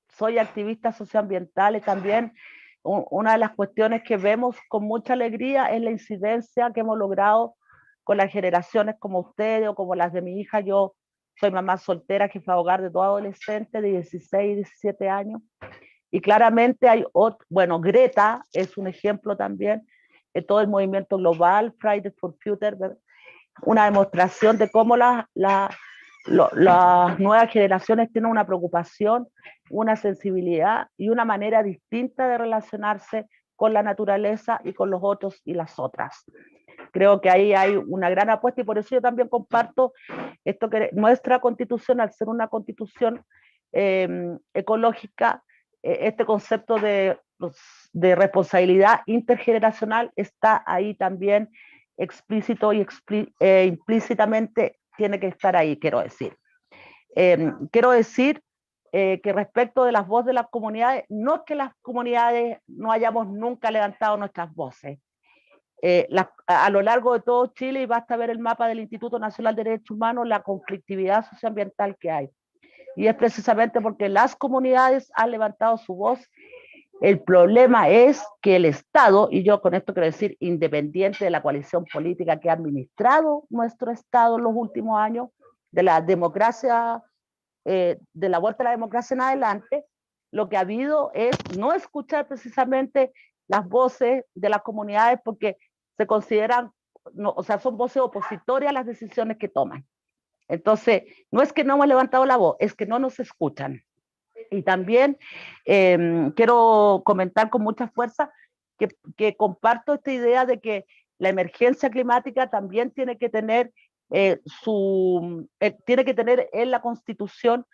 soy activista socioambiental, también una de las cuestiones que vemos con mucha alegría es la incidencia que hemos logrado con las generaciones como ustedes o como las de mi hija. Yo soy mamá soltera, jefa de hogar de 2 adolescentes de 16 y 17 años. Y claramente hay bueno, Greta es un ejemplo también, todo el movimiento global, Fridays for Future, una demostración de cómo las nuevas generaciones tienen una preocupación, una sensibilidad y una manera distinta de relacionarse con la naturaleza y con los otros y las otras. Creo que ahí hay una gran apuesta y por eso yo también comparto esto, que nuestra constitución, al ser una constitución ecológica, este concepto de responsabilidad intergeneracional está ahí también explícito y implícitamente tiene que estar ahí, quiero decir. Quiero decir que respecto de las voces de las comunidades, no es que las comunidades no hayamos nunca levantado nuestras voces. A lo largo de todo Chile, y basta ver el mapa del Instituto Nacional de Derechos Humanos, la conflictividad socioambiental que hay. Y es precisamente porque las comunidades han levantado su voz. El problema es que el Estado, y yo con esto quiero decir independiente de la coalición política que ha administrado nuestro Estado en los últimos años, de la democracia, de la vuelta a la democracia en adelante, lo que ha habido es no escuchar precisamente las voces de las comunidades porque se consideran, no, o sea, son voces opositorias a las decisiones que toman. Entonces, no es que no hemos levantado la voz, es que no nos escuchan. Y también quiero comentar con mucha fuerza que comparto esta idea de que la emergencia climática también tiene que tener tiene que tener en la Constitución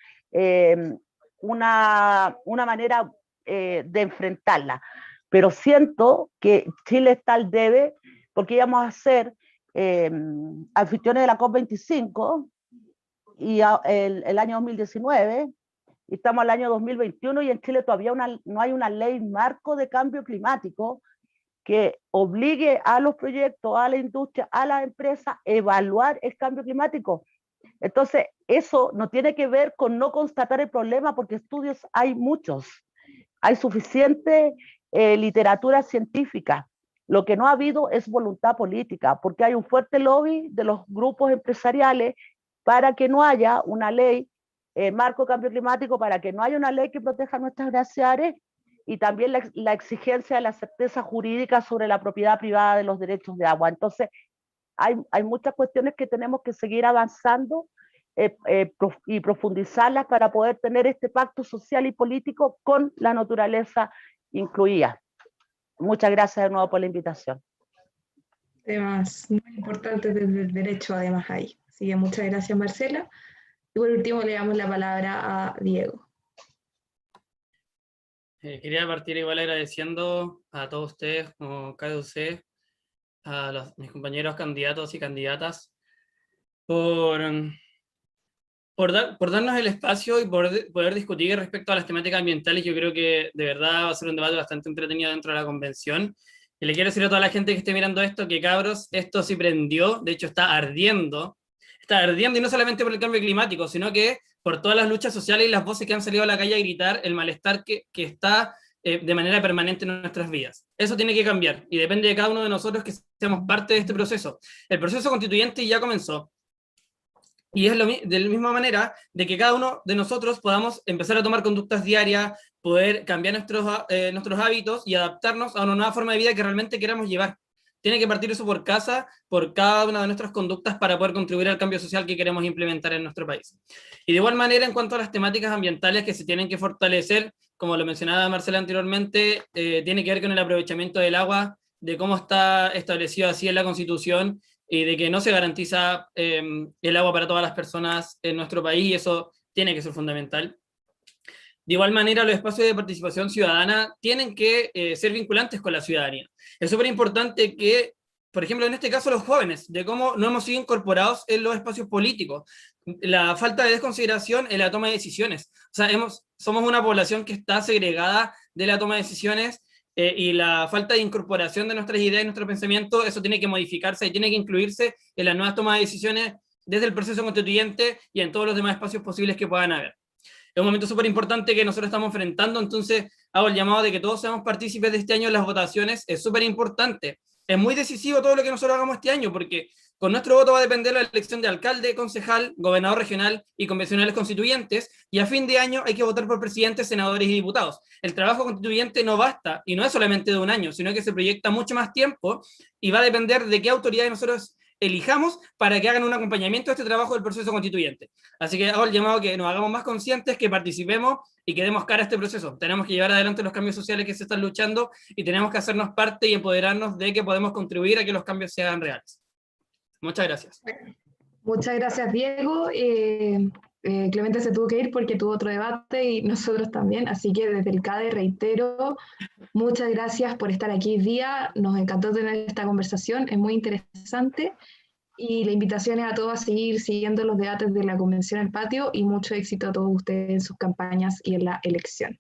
una manera de enfrentarla. Pero siento que Chile está al debe porque íbamos a ser anfitriones de la COP25 y el año 2019, y estamos al año 2021 y en Chile todavía no hay una ley marco de cambio climático que obligue a los proyectos, a la industria, a las empresas a evaluar el cambio climático. Entonces, eso no tiene que ver con no constatar el problema, porque estudios hay muchos, hay suficiente literatura científica. Lo que no ha habido es voluntad política, porque hay un fuerte lobby de los grupos empresariales para que no haya una ley marco cambio climático, para que no haya una ley que proteja nuestras glaciares, y también la exigencia de la certeza jurídica sobre la propiedad privada de los derechos de agua. Entonces, hay muchas cuestiones que tenemos que seguir avanzando y profundizarlas para poder tener este pacto social y político con la naturaleza incluida. Muchas gracias de nuevo por la invitación. Temas muy importantes desde el derecho, además, ahí. Así que muchas gracias, Marcela. Y por último, le damos la palabra a Diego. Quería partir igual agradeciendo a todos ustedes, como KDUC, a mis compañeros candidatos y candidatas, por darnos el espacio y poder discutir respecto a las temáticas ambientales. Yo creo que de verdad va a ser un debate bastante entretenido dentro de la convención. Y le quiero decir a toda la gente que esté mirando esto, que cabros, esto sí prendió, de hecho está ardiendo, y no solamente por el cambio climático, sino que por todas las luchas sociales y las voces que han salido a la calle a gritar el malestar que está de manera permanente en nuestras vidas. Eso tiene que cambiar, y depende de cada uno de nosotros que seamos parte de este proceso. El proceso constituyente ya comenzó. Y es de la misma manera de que cada uno de nosotros podamos empezar a tomar conductas diarias, poder cambiar nuestros hábitos y adaptarnos a una nueva forma de vida que realmente queramos llevar. Tiene que partir eso por casa, por cada una de nuestras conductas para poder contribuir al cambio social que queremos implementar en nuestro país. Y de igual manera, en cuanto a las temáticas ambientales que se tienen que fortalecer, como lo mencionaba Marcela anteriormente, tiene que ver con el aprovechamiento del agua, de cómo está establecido así en la Constitución, y de que no se garantiza el agua para todas las personas en nuestro país, y eso tiene que ser fundamental. De igual manera, los espacios de participación ciudadana tienen que ser vinculantes con la ciudadanía. Es súper importante que, por ejemplo, en este caso los jóvenes, de cómo no hemos sido incorporados en los espacios políticos, la falta de desconsideración en la toma de decisiones. O sea, somos una población que está segregada de la toma de decisiones, y la falta de incorporación de nuestras ideas y nuestro pensamiento, eso tiene que modificarse y tiene que incluirse en las nuevas tomas de decisiones desde el proceso constituyente y en todos los demás espacios posibles que puedan haber. Es un momento súper importante que nosotros estamos enfrentando, entonces hago el llamado de que todos seamos partícipes de este año en las votaciones, es súper importante. Es muy decisivo todo lo que nosotros hagamos este año, porque con nuestro voto va a depender la elección de alcalde, concejal, gobernador regional y convencionales constituyentes, y a fin de año hay que votar por presidentes, senadores y diputados. El trabajo constituyente no basta, y no es solamente de un año, sino que se proyecta mucho más tiempo, y va a depender de qué autoridades nosotros elijamos para que hagan un acompañamiento a este trabajo del proceso constituyente. Así que hago el llamado que nos hagamos más conscientes, que participemos y que demos cara a este proceso. Tenemos que llevar adelante los cambios sociales que se están luchando y tenemos que hacernos parte y empoderarnos de que podemos contribuir a que los cambios se hagan reales. Muchas gracias. Muchas gracias, Diego. Clemente se tuvo que ir porque tuvo otro debate y nosotros también, así que desde el CADE reitero, muchas gracias por estar aquí hoy día, nos encantó tener esta conversación, es muy interesante, y la invitación es a todos a seguir siguiendo los debates de la Convención El Patio, y mucho éxito a todos ustedes en sus campañas y en la elección.